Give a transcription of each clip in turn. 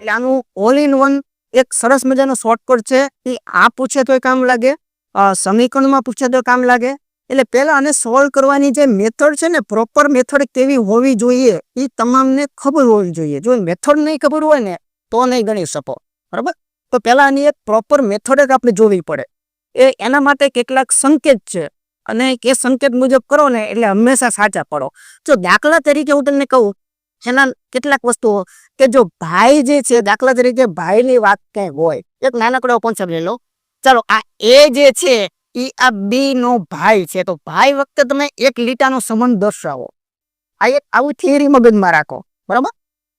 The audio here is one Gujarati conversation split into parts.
એટલે આનું ઓલ ઇન વન એક સરસ મજાનો શોર્ટકટ છે. એ આ પૂછે તોય કામ લાગે, સમીકરણમાં પૂછે તો કામ લાગે. એટલે પહેલા આને સોલ્વ કરવાની જે મેથડ છે ને, પ્રોપર મેથડ કેવી હોવી જોઈએ એ તમામને ખબર હોવી જોઈએ. જો મેથડ નહીં ખબર હોય ને તો નહીં ગણી શકો, બરાબર. તો પહેલા આની એક પ્રોપર મેથડ જ આપણે જોવી પડે. એના માટે કેટલાક સંકેત છે અને એ સંકેત મુજબ કરો ને એટલે હંમેશા સાચા પડો. જો દાખલા તરીકે હું તમને કહું, એના કેટલાક વસ્તુઓ કે જો ભાઈ જે છે, દાખલા તરીકે ભાઈની વાત કઈ હોય, એક નાનકડો કોન્સેપ્ટ લઈ લો. ચાલો આ એ જે છે એ આ બી નો ભાઈ છે, તો ભાઈ વખતે તમે એક લીટાનો સંબંધ દર્શાવો. આ એક આવું થિયરી મગજમાં રાખો, બરાબર.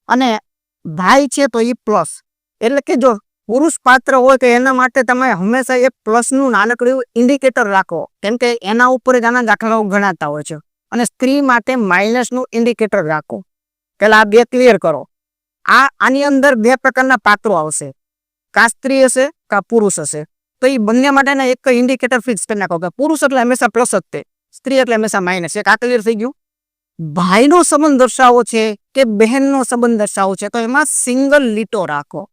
અને ભાઈ છે તો એ પ્લસ, એટલે કે જો પુરુષ પાત્ર હોય તો એના માટે તમે હંમેશા એક પ્લસનું નાનકડું ઇન્ડિકેટર રાખો, કેમ કે એના ઉપર જ આના દાખલાઓ ગણાતા હોય છે. અને સ્ત્રી માટે માઇનસનું ઇન્ડિકેટર રાખો. પેલા આ બે ક્લિયર કરો. આની અંદર બે પ્રકારના પાત્રો આવશે, કા સ્ત્રી હશે કા પુરુષ હશે. તો એ બંને માટેના એક ઇન્ડિકેટર ફિક્સ કરી નાખો કે પુરુષ એટલે હંમેશા પ્લસ જ તે, સ્ત્રી એટલે હંમેશા માઇનસ. એક આ ક્લિયર થઈ ગયું. ભાઈનો સંબંધ દર્શાવો છે કે બહેનનો સંબંધ દર્શાવો છે, તો એમાં સિંગલ લીટો રાખો,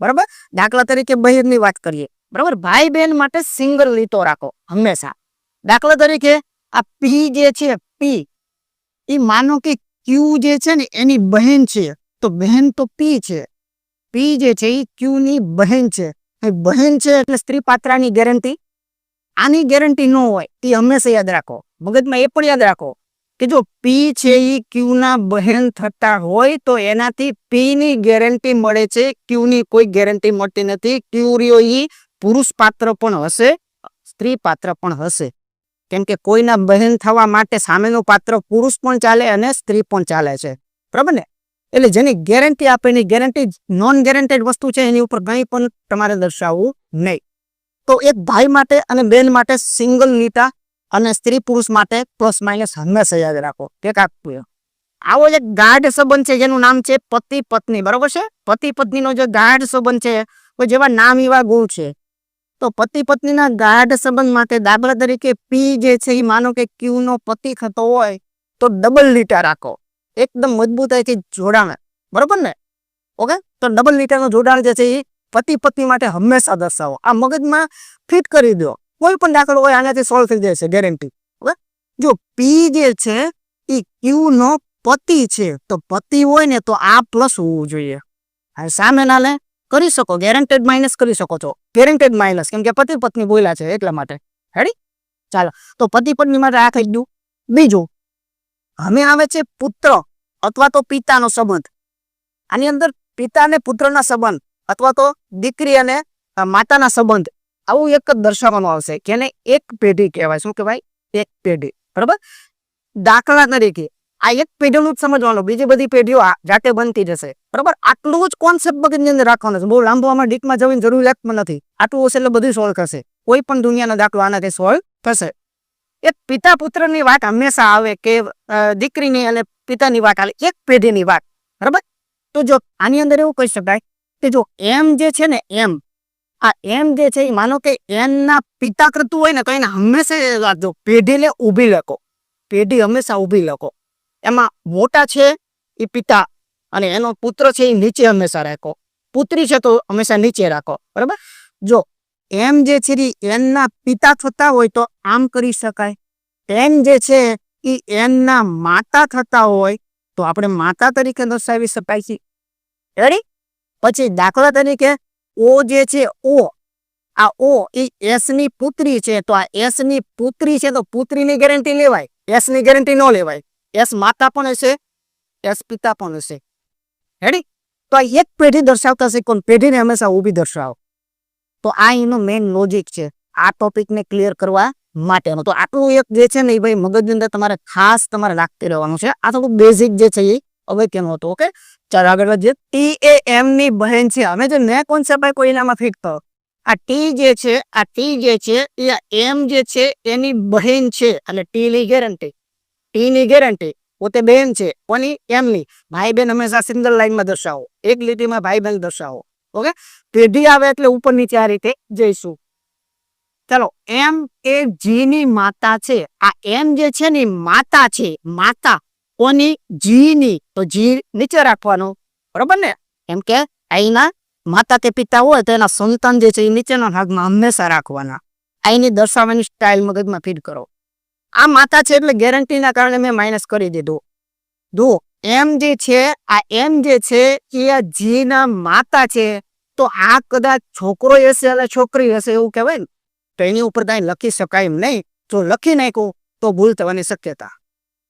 બરાબર. દાખલા તરીકે બહેનની વાત કરીએ, બરાબર. ભાઈ બહેન માટે સિંગલ લીટો રાખો હંમેશા. દાખલા તરીકે આ પી જે છે, પી એ માનો કે ક્યુ જે છે ને એની બહેન છે, તો બહેન તો પી છે. પી જે છે એ ક્યુ ની બહેન છે. બહેન છે એટલે સ્ત્રી પાત્રની ગેરંટી. આની ગેરંટી ન હોય તે હંમેશા યાદ રાખો, મગજમાં એ પણ યાદ રાખો કે જો પી છે એ ક્યુ ના બહેન થતા હોય તો એનાથી પી ની ગેરંટી મળે છે, ક્યુ ની કોઈ ગેરંટી મળતી નથી. ક્યુ રહ્યો એ પુરુષ પાત્ર પણ હશે, સ્ત્રી પાત્ર પણ હશે. કેમ કે કોઈના બહેન થવા માટે સામેનું પાત્ર પુરુષ પણ ચાલે અને સ્ત્રી પણ ચાલે છે, બરાબર ને. એટલે જેની ગેરંટી આપે એની ગેરંટી નોન ગેરંટેડ વસ્તુ છે એની ઉપર કંઈ પણ તમારે દર્શાવવું નહીં. તો એક ભાઈ માટે અને બેન માટે સિંગલ લીટા અને સ્ત્રી પુરુષ માટે પ્લસ માઇનસ હંમેશા યાદ રાખો. એક આપવું આવો એક ગાઢ સંબંધ છે જેનું નામ છે પતિ પત્ની, બરોબર છે. પતિ પત્નીનો જે ગાઢ સંબંધ છે, કોઈ જેવા નામ એવા ગુણ છે. તો પતિ પત્નીના ગાઢ સંબંધ માટે દાખલા તરીકે પી જે છે એ માનો કે ક્યુ નો પતિ થતો હોય તો ડબલ લીટા રાખો, એકદમ મજબૂતાઈથી જોડાણ, બરોબર ને. ઓકે, તો ડબલ લીટાનું જોડાણ જે છે એ પતિ પત્ની માટે હંમેશા દર્શાવો. આ મગજમાં ફિટ કરી દો. કોઈ પણ દાખલો હોય આનાથી સોલ્વ થઈ જાય છે, ગેરંટી. ઓકે, જો પી જે છે એ ક્યુ નો પતિ છે, તો પતિ હોય ને તો આ પ્લસ હોવું જોઈએ. સામે ના લે કરી શકો, ગેરંટેડ માઇનસ કરી શકો છો. ગેરંટેડ માઇનસ કેમ કે પતિ પત્ની બોલ્યા છે એટલા માટે. હેડી, ચાલો. તો પતિ પત્ની માટે આ થઈ ગયું. બીજું હવે આવે છે પુત્ર અથવા તો પિતાનો સંબંધ. આની અંદર પિતા અને પુત્રના સંબંધ અથવા તો દીકરી અને માતાના સંબંધ આવું એક જ દર્શાવવાનું આવશે કે એને એક પેઢી કહેવાય. શું કહેવાય? એક પેઢી, બરાબર. દાખલા તરીકે આ એક પેઢીનું જ સમજવાનું, બીજી બધી પેઢીઓ જાતે બનતી જશે, બરાબર. આટલું જ કોન્સેપ્ટ મગજની અંદર રાખવાનો છે. બહુ લાંબો આમાં ડીપમાં જવાની જરૂરિયાત પણ નથી. આટલું હશે એટલે બધું સોલ્વ થશે. કોઈ પણ દુનિયાનો દાખલો આનાથી સોલ્વ થશે. એક પિતા પુત્રની વાત હંમેશા આવે કે દીકરીની અને પિતાની વાત આવે, એક પેઢીની વાત, બરાબર. તો જો આની અંદર એવું કહી શકાય કે જો એમ જે છે ને એમ, આ એમ જે છે એ માનો કે એન ના પિતા કરતું હોય ને તો એને હંમેશા જો પેઢીને ઊભી લખો, પેઢી હંમેશા ઊભી લખો. એમાં મોટા છે એ પિતા અને એનો પુત્ર છે એ નીચે હંમેશા રાખો, પુત્રી છે તો હંમેશા નીચે રાખો, બરાબર. જો એમ જે છે એન ના પિતા થતા હોય તો આમ કરી શકાય. એન જે છે એ એન ના માતા થતા હોય તો આપણે માતા તરીકે દર્શાવી શકાય છે. રેડી? પછી દાખલા તરીકે ઓ જે છે ઓ, આ ઓ એ એસ ની પુત્રી છે, તો આ એસ ની પુત્રી છે તો પુત્રીની ગેરંટી લેવાય, એસ ની ગેરંટી ન લેવાય. એસ માતા પણ હશે, એસ પિતા પણ હશે. રેડી? તો આ એક પેઢી દર્શાવતા છે, કોણ પેઢીને હંમેશા ઊભી દર્શાવો. તો આ એનો મેઇન લોજિક છે આ ટોપિકને ક્લિયર કરવા માટેનો. તો આટલું એક જે છે ને એ ભાઈ મગજની અંદર તમારે ખાસ તમારે રાખતી રહેવાનું છે. આ થોડું બેઝિક જે છે એ હવે કેમ હતું. ઓકે, ચાલો આગળ વધીએ. ટી એ એમ ની બહેન છે. અમે જે ને કોન્સેપ્ટ આપ્યો એનામાં ફિટ થયો. આ ટી જે છે, આ ટી જે છે એ એમ જે છે એની બહેન છે એટલે ટી ની ગેરંટી, ટી ની ગેરંટી પોતે બેન છે કોની? એમ ની. ભાઈ બેન હંમેશા સિંગલ લાઈનમાં દર્શાવો, એક લીટીમાં ભાઈ બેન દર્શાવો. ઓકે, પેઢી આવે એટલે ઉપર નીચે આ રીતે જઈશું. ચાલો, એમ એ જી ની માતા છે. આ એમ જે છે ને માતા છે, માતા કોની? જી ની. તો જી નીચે રાખવાનું, બરોબર ને. એમ કે અહીંના માતા કે પિતા હોય તો એના સંતાન જે છે એ નીચેના ભાગમાં હંમેશા રાખવાના. અહીંની દર્શાવવાની સ્ટાઇલ મગજમાં ફીડ કરો. આ માતા છે એટલે ગેરંટીના કારણે મેં માઇનસ કરી દીધું. જો એમ જે છે આ એમ જે છે એ આ જીના માતા છે, તો આ કદાચ છોકરો હશે અને છોકરી હશે એવું કહેવાય ને, તો એની ઉપર કાંઈ લખી શકાય એમ નહીં. જો લખી નાખ્યું તો ભૂલ થવાની શક્યતા.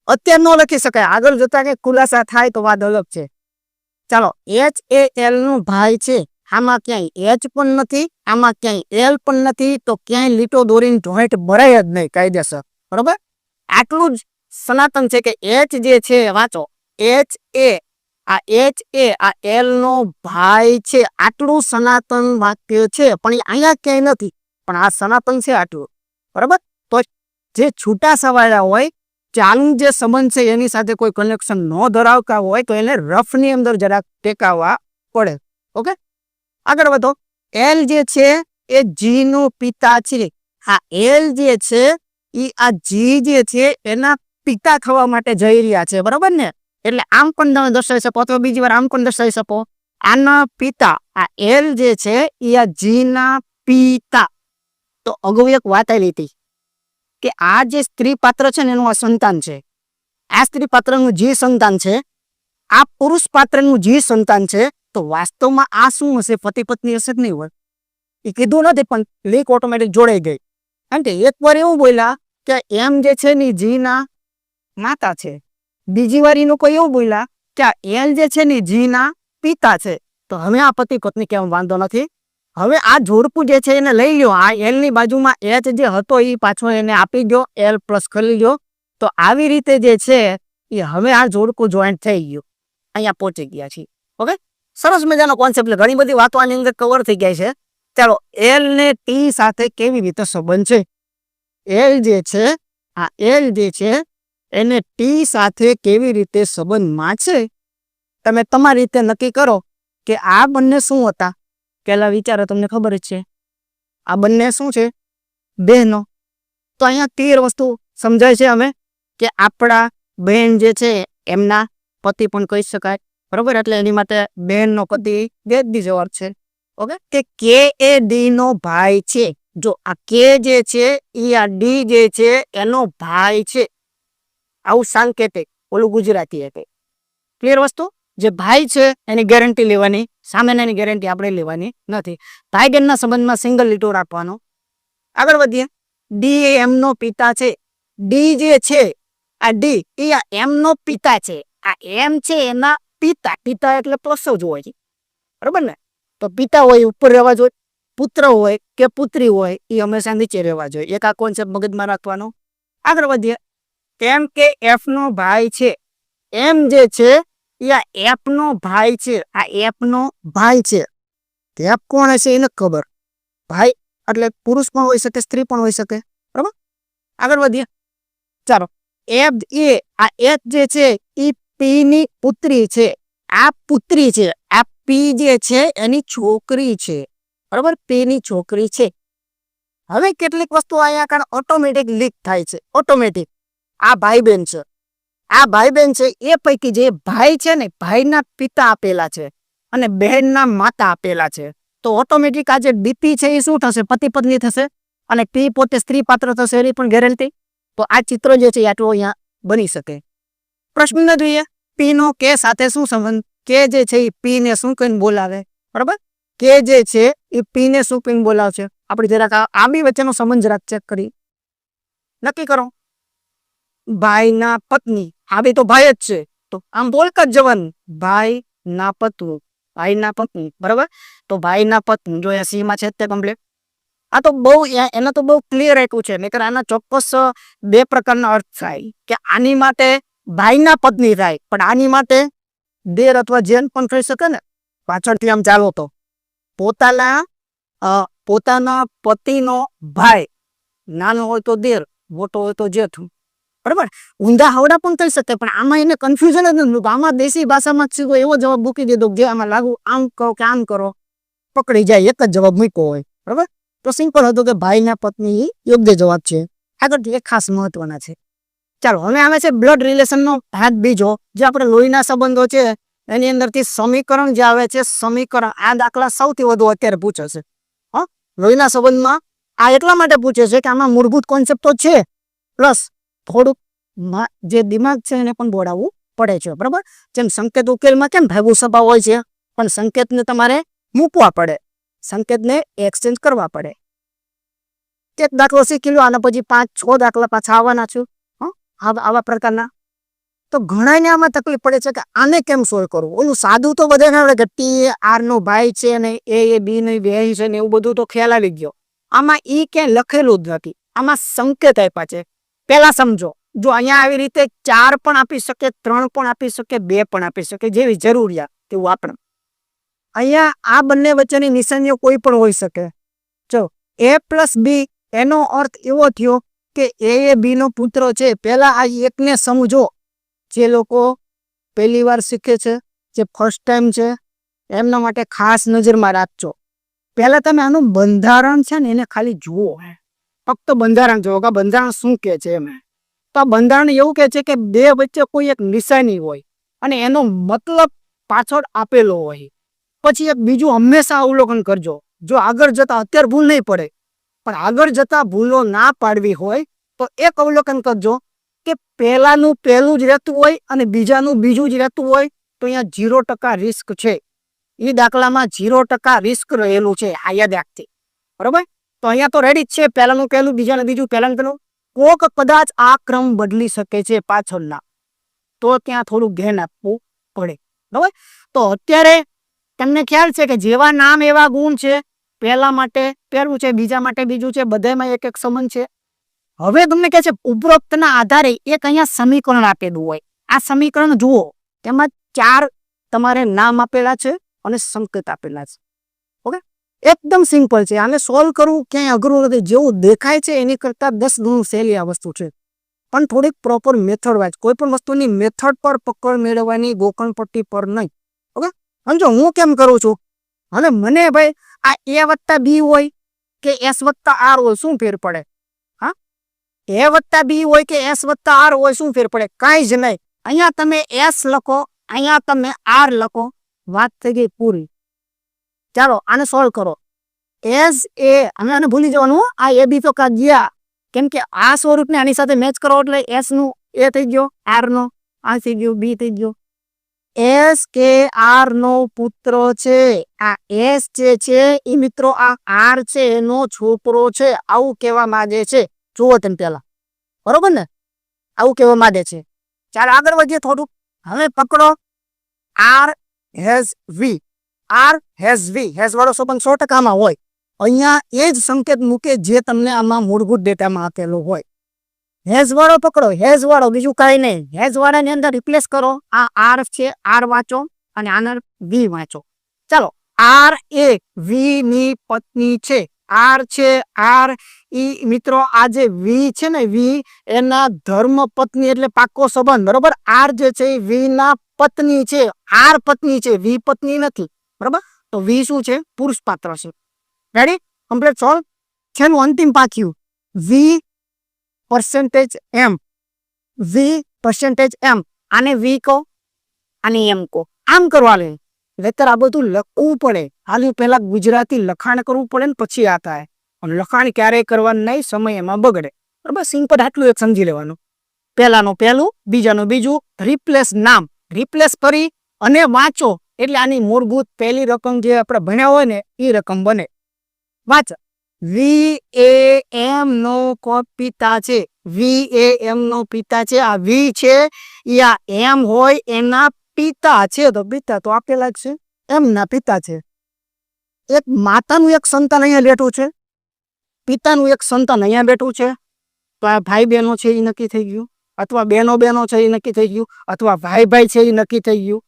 અત્યારે ન લખી શકાય, આગળ જતા કે ખુલાસા થાય તો વાત અલગ છે. ચાલો, HAL નો ભાઈ છે, આમાં ક્યાંય H પણ નથી, આમાં ક્યાંય L પણ નથી, તો ક્યાંય લીટો દોરીને જોઈન્ટ ભરાય જ નહીં કાયદેસર. બરોબર, આટલું જ સનાતન છે કે H જે છે વાંચો HA, આ HA આ L નો ભાઈ છે, આટલું સનાતન વાક્ય છે. પણ એ અહીંયા ક્યાંય નથી, પણ આ સનાતન છે આટલું. બરોબર, તો જે છૂટા સવાયા હોય, ચાલુ જે સંબંધ છે એની સાથે કોઈ કનેક્શન ન ધરાવતા હોય તો એને રફની અંદર જરાક ટેકાવવા પડે. ઓકે, આગળ વધો. L જે છે એ G નો પિતા છે. આ L જે છે એ આ G જે છે એના પિતા થવા માટે જઈ રહ્યા છે. બરોબર ને, એટલે આમ પણ તમે દર્શાવી શકો અથવા બીજી વાર આમ પણ દર્શાવી શકો. આના પિતા આ L જે છે એ આ G ના પિતા. તો અગાઉ એક વાત આવી હતી કે આ જે સ્ત્રી પાત્ર છે ને એનું આ સંતાન છે. આ સ્ત્રી પાત્રનું જે સંતાન છે, આ પુરુષ પાત્રનું જે સંતાન છે. તો વાસ્તવમાં આ શું હશે? પતિ પત્ની હશે જ નહીં હોય. એ કીધું નથી પણ લીક ઓટોમેટિક જોડાઈ ગઈ. કારણ કે એક વાર એવું બોલ્યા કે એમ જે છે ને G ના માતા છે, બીજી વાર એનું કોઈ એવું બોલ્યા કે આ L જે છે ને G ના પિતા છે. તો હવે આ પતિ પત્ની કેમ વાંધો નથી. હવે આ જોડકું જે છે એને લઈ લો, આ L ની બાજુમાં H જે હતો એ પાછો એને આપી ગયો, L પ્લસ કરી ગયો. તો આવી રીતે જે છે એ હવે આ જોડકું જોઈન્ટ થઈ ગયું, અહીંયા પહોંચી ગયા છીએ. ઓકે, સરસ મજાનો કોન્સેપ્ટ. ઘણી બધી વાતો આની અંદર કવર થઈ ગઈ છે. ચાલો, L ને T સાથે કેવી રીતે સંબંધ છે? L જે છે આ L જે છે એને T સાથે કેવી રીતે સંબંધમાં છે, તમે તમારી રીતે નક્કી કરો કે આ બંને શું હતા. પેલા વિચારો, તમને ખબર જ છે આ બંને શું છે? બહેનો. તો અહીંયા ક્લિયર વસ્તુ સમજાય છે અમે કે આપણા બહેન જે છે એમના પતિ પણ કહી શકાય. બરોબર, એટલે એની માટે બહેનનો પતિ બેદની જવાબ છે. ઓકે, કે કે એ ડી નો ભાઈ છે. જો આ કે જે છે એ આ ડી જે છે એનો ભાઈ છે. આવું સાંકેતિક, ઓલું ગુજરાતી હતી. ક્લિયર વસ્તુ? જે ભાઈ છે એની ગેરંટી લેવાની, સામેની એની ગેરંટી આપણે લેવાની નથી. ભાઈ બહેનના સંબંધમાં સિંગલ લીટો રાખવાનો. આગળ વધીએ. ડી એ એમ નો પિતા છે. ડી જે છે આ ડી એ આ એમ નો પિતા છે. આ એમ છે એના પિતા. પિતા એટલે પ્લસ જ હોય, બરોબર ને? તો પિતા હોય ઉપર રહેવા જોઈએ, પુત્ર હોય કે પુત્રી હોય એ હંમેશા નીચે રહેવા જોઈએ. એક આ કોન્સેપ્ટ મગજમાં રાખવાનો. આગળ વધીએ. કેમ કે એફ નો ભાઈ છે. એમ જે છે એ આ એફ નો ભાઈ છે. આ એફ નો ભાઈ છે. એફ કોણ હશે એને ખબર. ભાઈ એટલે પુરુષ પણ હોઈ શકે, સ્ત્રી પણ હોઈ શકે. બરાબર, આગળ વધીએ. ચાલો, એફ એ આ એફ જે છે એ પી ની પુત્રી છે. આ પુત્રી છે. આ પી જે છે એની છોકરી છે. બરાબર, પી ની છોકરી છે. હવે કેટલીક વસ્તુ અહીંયા કારણ ઓટોમેટિક લીક થાય છે. ઓટોમેટિક આ ભાઈ બહેન છે. આ ભાઈ બહેન છે એ પૈકી જે ભાઈ છે ને, ભાઈના પિતા આપેલા છે અને બહેનના માતા આપેલા છે. તો ઓટોમેટિક આ જે ડીપી છે એ શું થશે? પતિ પત્ની થશે. અને પી પોતે સ્ત્રી પાત્ર થશે એની પણ ગેરંટી. તો આ ચિત્ર જે છે આટલું અહીંયા બની શકે. પ્રશ્ન જોઈએ, પી નો કે સાથે શું સંબંધ? કે જે છે એ પી ને શું કહીને બોલાવે? બરાબર, કે જે છે એ પી ને શું કહીને બોલાવશે? આપણે જરાક આ બી વચ્ચેનો સંબંધ જરાક ચેક કરી નક્કી કરો. ભાઈ ના પત્ની, આ બી તો ભાઈ જ છે. તો આમ બોલતા જ જવાનું, ભાઈ ના પત્ની, ભાઈ ના પત્ની. બરાબર, તો ભાઈ ના પત્ની જો એ સી માં છે તે કમ્પ્લીટ. આ તો બહુ એને તો બહુ ક્લિયર આપ્યું છે. નહીતર આના ચોક્કસ બે પ્રકારના અર્થ થાય કે આની માટે ભાઈ ના પત્ની થાય, પણ આની માટે દેર અથવા જેન પણ થઈ શકે ને. પાછળથી આમ ચાલો તો પોતાના પતિનો ભાઈ, નાનો હોય તો દેર, મોટો હોય તો જેઠ. બરાબર, ઊંધા હવડા પણ થઈ શકે, પણ આમાં એને કન્ફ્યુઝન જ નથી. આમાં દેશી ભાષામાં સીધો એવો જવાબ મૂકી દીધો જે આમાં લાગુ આમ કહો કે આમ કરો પકડી જાય, એક જ જવાબ મૂક્યો હોય. બરાબર, તો સિમ્પલ હતું કે ભાઈ ના પત્ની યોગ્ય જવાબ છે. આગળ એક ખાસ મહત્વના છે. ચાલો, હવે આવે છે બ્લડ રિલેશનનો ભાગ બીજો, જે આપણે લોહીના સંબંધો છે એની અંદરથી સમીકરણ જે આવે છે, સમીકરણ, આ દાખલા સૌથી વધુ અત્યારે પૂછે છે. હા, લોહીના સંબંધમાં આ એટલા માટે પૂછે છે કે આમાં મૂળભૂત કોન્સેપ્ટ તો છે, પ્લસ થોડુંક જે દિમાગ છે એને પણ દોડાવવું પડે છે. બરાબર, જેમ સંકેત ઉકેલમાં કેમ ભેગું સ્વભાવ હોય છે, પણ સંકેતને તમારે મૂકવા પડે, સંકેતને એક્સચેન્જ કરવા પડે. એક દાખલો શીખી લો, આના પછી 5-6 દાખલા પાછા આવવાના છું. આવા પ્રકારના. તો ઘણાને આમાં તકલીફ પડે છે કે આને કેમ સોલ્વ કરવું. ઓલું સાદું તો બધાને આવડે કે ટી આર નો ભાઈ છે ને એ બી ની બહેન છે ને એવું બધું તો ખ્યાલ આવી ગયો. આમાં ઈ ક્યાંય લખેલું જ નથી, આમાં સંકેત આપ્યા છે. પેલા સમજો, જો અહીંયા આવી રીતે 4 પણ આપી શકે, 3 પણ આપી શકે, 2 પણ આપી શકે, જેવી જરૂરિયાત તેવું આપણે. અહીંયા આ બંને વચ્ચેની નિશાનીઓ કોઈ પણ હોઈ શકે. જો a પ્લસ બી, એનો અર્થ એવો થયો કે એ બી નો પુત્ર છે. પેલા આ એકને સમજો. જે લોકો પહેલી વાર શીખે છે, જે ફર્સ્ટ ટાઈમ છે, એમના માટે ખાસ નજરમાં રાખજો. પહેલા તમે આનું બંધારણ છે ને એને ખાલી જુઓ, ફક્ત બંધારણ જુઓ કે બંધારણ શું કે છે એમ. તો આ બંધારણ એવું કે છે કે બે વચ્ચે કોઈ એક નિશાની હોય અને એનો મતલબ પાછળ આપેલો હોય. પછી એક બીજું હંમેશા અવલોકન કરજો. જો આગળ જતા, અત્યારે ભૂલ નહીં પડે, પણ આગળ જતા ભૂલો ના પાડવી હોય તો એક અવલોકન કરજો કે પહેલાનું પહેલું જ રહેતું હોય અને બીજાનું બીજું જ રહેતું હોય તો અહીંયા 0% રિસ્ક છે. એ દાખલામાં 0% રિસ્ક રહેલું છે, આ યાદ રાખજે. બરોબર, તો અહીંયા તો રેડી જ છે, પહેલાનું પહેલું, બીજાનું બીજું, પહેલાનું પહેલું. કોક કદાચ આ ક્રમ બદલી શકે છે પાછળના, તો ત્યાં થોડું ધ્યાન આપવું પડે. બરોબર, તો અત્યારે તમને ખ્યાલ છે કે જેવા નામ એવા ગુણ છે. પહેલા માટે પહેલું છે, બીજા માટે બીજું છે, બધામાં એક એક સંબંધ છે. હવે તમને કહે છે ઉપરોક્તના આધારે એક અહીંયા સમીકરણ આપેલું હોય. આ સમીકરણ જુઓ, તેમાં 4 તમારે નામ આપેલા છે અને સંકેત આપેલા છે. ઓકે, એકદમ સિમ્પલ છે. આને સોલ્વ કરવું ક્યાંય અઘરું નથી. જેવું દેખાય છે એની કરતા 10 ગણું સહેલી આ વસ્તુ છે, પણ થોડીક પ્રોપર મેથડ વાઇઝ. કોઈ પણ વસ્તુની મેથડ પર પકડ મેળવવાની, ગોકળ પટ્ટી પર નહીં. ઓકે, સમજો હું કેમ કરું છું. અને મને ભાઈ આ a વત્તા બી હોય કે s વત્તા આર હોય, શું ફેર પડે? હા, a વત્તા બી હોય કે s વત્તા આર હોય, શું ફેર પડે? કાંઈ જ નહીં. અહીંયા તમે s લખો, અહીંયા તમે આર લખો, વાત થઈ ગઈ પૂરી. ચાલો આને સોલ્વ કરો. એસ એ, આને ભૂલી જવાનું, આ એ બી તો કા ગયા, કેમ કે આ સ્વરૂપને આની સાથે મેચ કરો એટલે એસ નું એ થઈ ગયો, આર નો આ થઈ ગયો, બી થઈ ગયો. એસ કે આર નો પુત્ર છે. આ એસ જે છે એ મિત્રો આ આર છે એનો છોકરો છે, આવું કહેવા માંગે છે. જુઓ તમે પેલા, બરોબર ને, આવું કહેવા માંગે છે. ચાલો આગળ વધીએ થોડુંક. હવે પકડો, R has V. R has V, has વાળો સંબંધ 100% હોય. અહીંયા એ જ સંકેત મૂકે જે તમને આમાં મૂળભૂત ડેટામાં આપેલો હોય. હેઝ વાળો પકડો, હેઝ વાળો, બીજું કાંઈ નહીં. હેઝ વાળાની અંદર રિપ્લેસ કરો. આ આર છે, આર વાંચો અને આના વી વાંચો. ચાલો, આર એ વી ની પત્ની છે. આર છે, આર ઈ મિત્રો આ જે વી છે ને, વી એના ધર્મ પત્ની એટલે પાક્કો સંબંધ. બરોબર, આર જે છે એ વી ના પત્ની છે, આર પત્ની છે, વી પત્ની નથી. બરોબર, તો વી શું છે? પુરુષ પાત્ર છે. Ready, complete solve. છેલ્લું અંતિમ પાક્યું, વી પરસેન્ટેજ એમ. વી પરસેન્ટેજ એમ, આને વી કહો, આને એમ કહો. આમ કરવા લે નહીતર આ બધું લખવું પડે. હાલ પહેલા ગુજરાતી લખાણ કરવું પડે ને પછી આ થાય. અને લખાણ ક્યારેય કરવાનું નહીં, સમય એમાં બગડે. બરાબર, સિમ્પલ આટલું એક સમજી લેવાનું. પહેલાનું પહેલું, બીજાનું બીજું, રિપ્લેસ નામ, રિપ્લેસ કરી અને વાંચો એટલે આની મૂળભૂત પહેલી રકમ જે આપણે ભણ્યા હોય ને એ રકમ બને. વાંચ, વી એ એમ નો પિતા છે. વી એ એમ નો પિતા છે. આ વી છે એ આ એમ હોય એના પિતા છે. તો પિતા તો આપેલા જ છે, એમના પિતા છે. એક માતાનું એક સંતાન અહીંયા બેઠું છે, પિતાનું એક સંતાન અહીંયા બેઠું છે. તો આ ભાઈ બહેનો છે એ નક્કી થઈ ગયું, અથવા બહેનો છે એ નક્કી થઈ ગયું, અથવા ભાઈ છે એ નક્કી થઈ ગયું.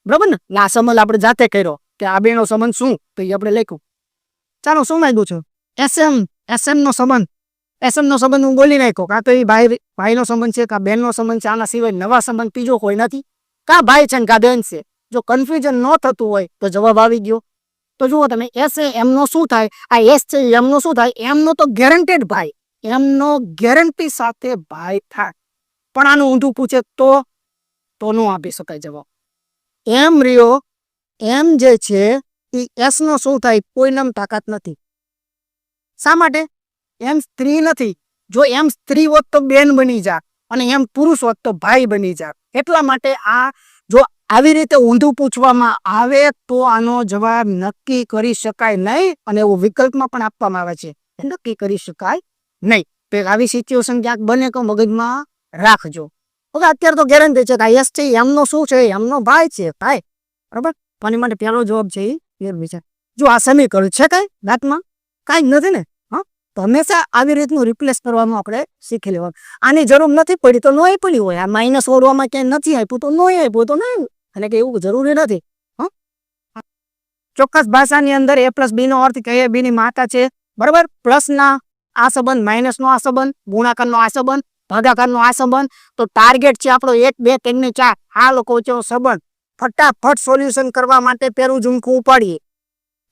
બરાબર ને, આ સંબંધ આપણે જાતે કર્યો કે આ બેનો સંબંધ શું, તો એ આપણે લખ્યું. ચાલો, શું માંગ્યું છે? એસએમ નો સંબંધ. એસએમ નો સંબંધ હું બોલી નાખ્યો. કાં તો એ ભાઈનો સંબંધ છે, કાં બહેનનો સંબંધ છે. આના સિવાય નવા સંબંધ બીજો કોઈ નથી. કાં ભાઈ છે ને કાં બહેન છે. જો કન્ફ્યુઝન ન થતું હોય તો જવાબ આવી ગયો. તો જુઓ તમે, એસ એ એમનો શું થાય? આ એસ છે એમનો શું થાય? એમનો તો ગેરંટેડ ભાઈ, એમનો ગેરંટી સાથે ભાઈ થાય. પણ આનું ઊંધું પૂછે તો ન આપી શકાય જવાબ. એમ રહ્યો, એમ જે છે એ એસ નો શું થાય? કોઈનામ તાકાત નથી. શા માટે? એમ સ્ત્રી નથી. જો એમ સ્ત્રી હોત તો બેન બની જા, અને એમ પુરુષ હોત તો ભાઈ બની જા. એટલા માટે આ જો આવી રીતે ઊંધું પૂછવામાં આવે તો આનો જવાબ નક્કી કરી શકાય નહીં, અને એવું વિકલ્પમાં પણ આપવામાં આવે છે, નક્કી કરી શકાય નહીં. તો આવી સિચ્યુએશન ક્યાંક બને તો મગજમાં રાખજો. ઓકે, અત્યારે તો ગેરંટી છે કે યસ છે એમનો શું છે? એમનો ભાઈ છે, ભાઈ. બરાબર. આની માટે પહેલો જવાબ છે એ છે. જો આ સમીકરણ છે કઈ દાંતમાં કાંઈ જ નથી ને. તો હંમેશા આવી રીતનું રિપ્લેસ કરવાનું આપણે શીખી લેવાનું. આની જરૂર નથી પડી તો નહીં પડી હોય. આ માઇનસ ઓરવામાં ક્યાંય નથી આપ્યું તો નહીં આપ્યું તો નહીં, એટલે કે એવું જરૂરી નથી. ચોક્કસ ભાષાની અંદર a પ્લસ બી નો અર્થ કે a બી ની માતા છે. બરાબર. પ્લસના આ સંબંધ, માઇનસનો આ સંબંધ, ગુણાકારનો આ સંબંધ, ભાગાકારનો આ સંબંધ. તો ટાર્ગેટ છે આપણો 1 2 3 ને 4 આ લોકો વચ્ચેનો સંબંધ. ફટાફટ સોલ્યુશન કરવા માટે પેલું ઝુમખું ઉપાડીએ.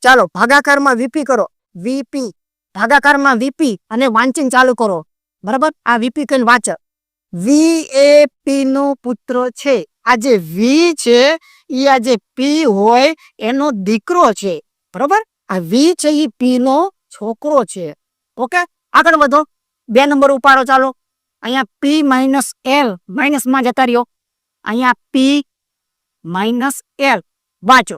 ચાલો ભાગાકારમાં વીપી કરો, વીપી. ભાગાકારમાં વીપી અને વાંચન ચાલુ કરો. બરાબર. આ વીપી કઈ વાંચ. વી એ પી નો પુત્ર છે. આ જે વી છે એ આ જે પી હોય એનો દીકરો છે. બરાબર. આ વી છે એ પી નો છોકરો છે. ઓકે, આગળ વધો. 2 નંબર ઉપાડો. ચાલો અહીંયા પી માઇનસ એલ માઇનસ માં જતા રહ્યો. અહીંયા પી માઇનસ એલ વાંચો.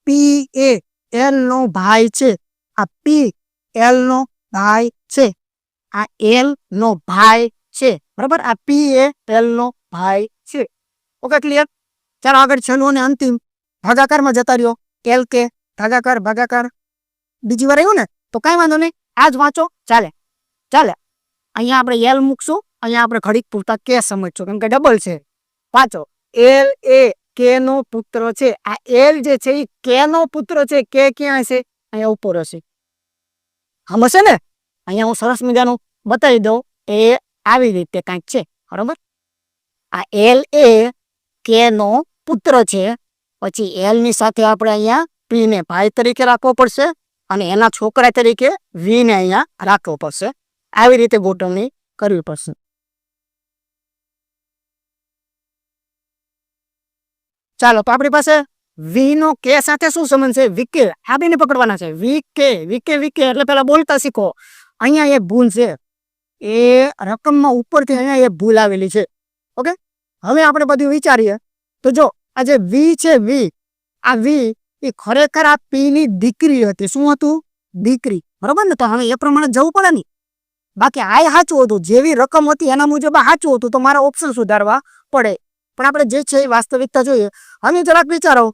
પી એ એલ નો ભાઈ છે. આ પી એલ નો ભાઈ છે. આ એલ નો ભાઈ છે. બરાબર. આ પી એ એલ નો ભાઈ છે. Okay, clear. ચાલો આગળ છેલ્લું અને અંતિમ ભાગાકારમાં જતા રહ્યો. એલ કે ભાગાકાર ભાગાકાર બીજી વાર આવ્યું ને તો કાંઈ વાંધો નહીં, આ જ વાંચો. ચાલે ચાલે. અહીંયા આપણે એલ મૂકશું, અહીંયા આપણે ઘડીક પૂરતા કે સમજશું કેમ કે ડબલ છે. વાંચો. એલ એ કે નો પુત્ર છે. આ એલ જે છે એ કે નો પુત્ર છે. કે ક્યાં હશે? અહીંયા ઉપર હશે. હશે ને? અહીંયા હું સરસ મજાનું બતાવી દઉં. એ આવી રીતે કાંઈક છે. બરાબર. આ એલ એ કે નો પુત્ર છે. પછી એલ ની સાથે આપણે અહીંયા પી ને ભાઈ તરીકે રાખવો પડશે, અને એના છોકરા તરીકે વી ને અહીંયા રાખવો પડશે. આવી રીતે ગોઠવણી કરવી પડશે. ચાલો, તો આપણી પાસે વી નો કે સાથે શું સંબંધ છે? વીકે. આ બેને પકડવાના છે. વીકે વીકે વીકે એટલે પેલા બોલતા શીખો. અહીંયા એક ભૂલ છે, એ રકમમાં ઉપરથી અહીંયા એક ભૂલ આવેલી છે. ઓકે, હવે આપણે બધું વિચારીએ તો જો આ જે વી છે, વી, આ વી એ ખરેખર આ પી ની દીકરી હતી. શું હતું? દીકરી. બરોબર ને? તો હવે એ પ્રમાણે જવું પડે ને. બાકી આ સાચું હતું, જેવી રકમ હતી એના મુજબ સાચું હતું, તો મારા ઓપ્શન સુધારવા પડે. પણ આપણે જે છે એ વાસ્તવિકતા જોઈએ. હવે જરાક વિચારો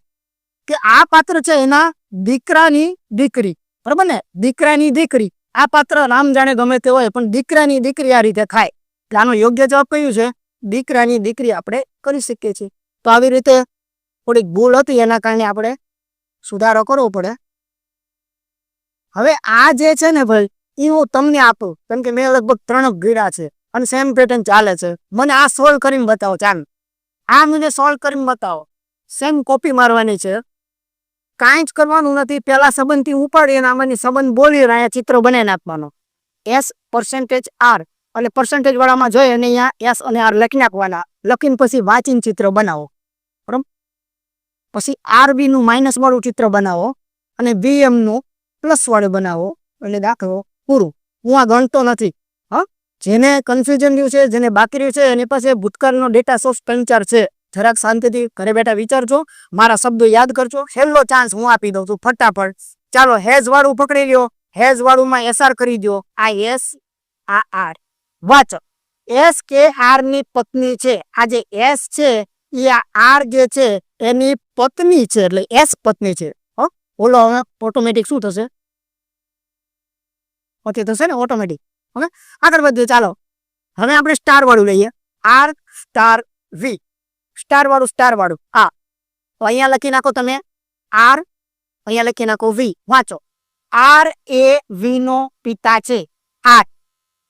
કે આ પાત્ર છે એના દીકરાની દીકરી. બરોબર ને? દીકરાની દીકરી. આ પાત્ર નામ જાણે ગમે તે હોય, પણ દીકરાની દીકરી આ રીતે થાય. એટલે આનો યોગ્ય જવાબ કયું છે? દીકરાની દીકરી આપણે કરી શકીએ છીએ. તો આવી રીતે થોડીક ભૂલ હતી, એના કારણે આપણે સુધારો કરવો પડે. હવે આ જે છે ને ભાઈ, એ હું તમને આપું કેમ કે મેં લગભગ 3 ગીરા છે અને સેમ પેટર્ન ચાલે છે. મને આ સોલ્વ કરીને બતાવો. ચાલ, આ મને સોલ્વ કરીને બતાવો. સેમ કોપી મારવાની છે, કાંઈ જ કરવાનું નથી. પેલા સંબંધથી ઉપાડી અને આમાંની સંબંધ બોલી રહ્યા ચિત્ર બનાવીને આપવાનો. એસ પર્સન્ટેજ આર એટલે પર્સન્ટેજ વાળામાં જોઈએ અને અહીંયા એસ અને આર લખી નાખવાના. લખીને પછી વાંચીને ચિત્ર બનાવો. બરાબર. પછી આરબી નું માઇનસ વાળું ચિત્ર બનાવો અને બીએમ નું પ્લસ વાળું બનાવો. એટલે દાખલો પૂરું. હું આ ગણતો નથી. હા, જેને કન્ફ્યુઝન રહ્યું છે, જેને બાકી રહ્યું છે, એની પાસે ભૂતકાળનો ડેટા સોર્સ 3-4 છે. જરાક શાંતિથી ઘરે બેઠા વિચારજો, મારા શબ્દો યાદ કરજો. છેલ્લો ચાન્સ હું આપી દઉં છું ફટાફટ. ચાલો, હેઝ વાળું પકડી લ્યો. હેઝ વાળું માં એસઆર કરી દો. આ એસ, આ આર. વાંચો. એસ કે આર ની પત્ની છે. આ જે એસ છે એ આ આર જે છે એની પત્ની છે, એટલે એસ પત્ની છે. બોલો હવે ઓટોમેટિક શું થશે? ઓકે થશે ને ઓટોમેટિક. ઓકે, આગળ વધીએ. ચાલો, હવે આપણે સ્ટાર વાળું લઈએ. આર સ્ટાર વી. સ્ટાર વાળું આ. તો અહીંયા લખી નાખો તમે આર, અહીંયા લખી નાખો વી. વાંચો. આર એ વી નો પિતા છે. આર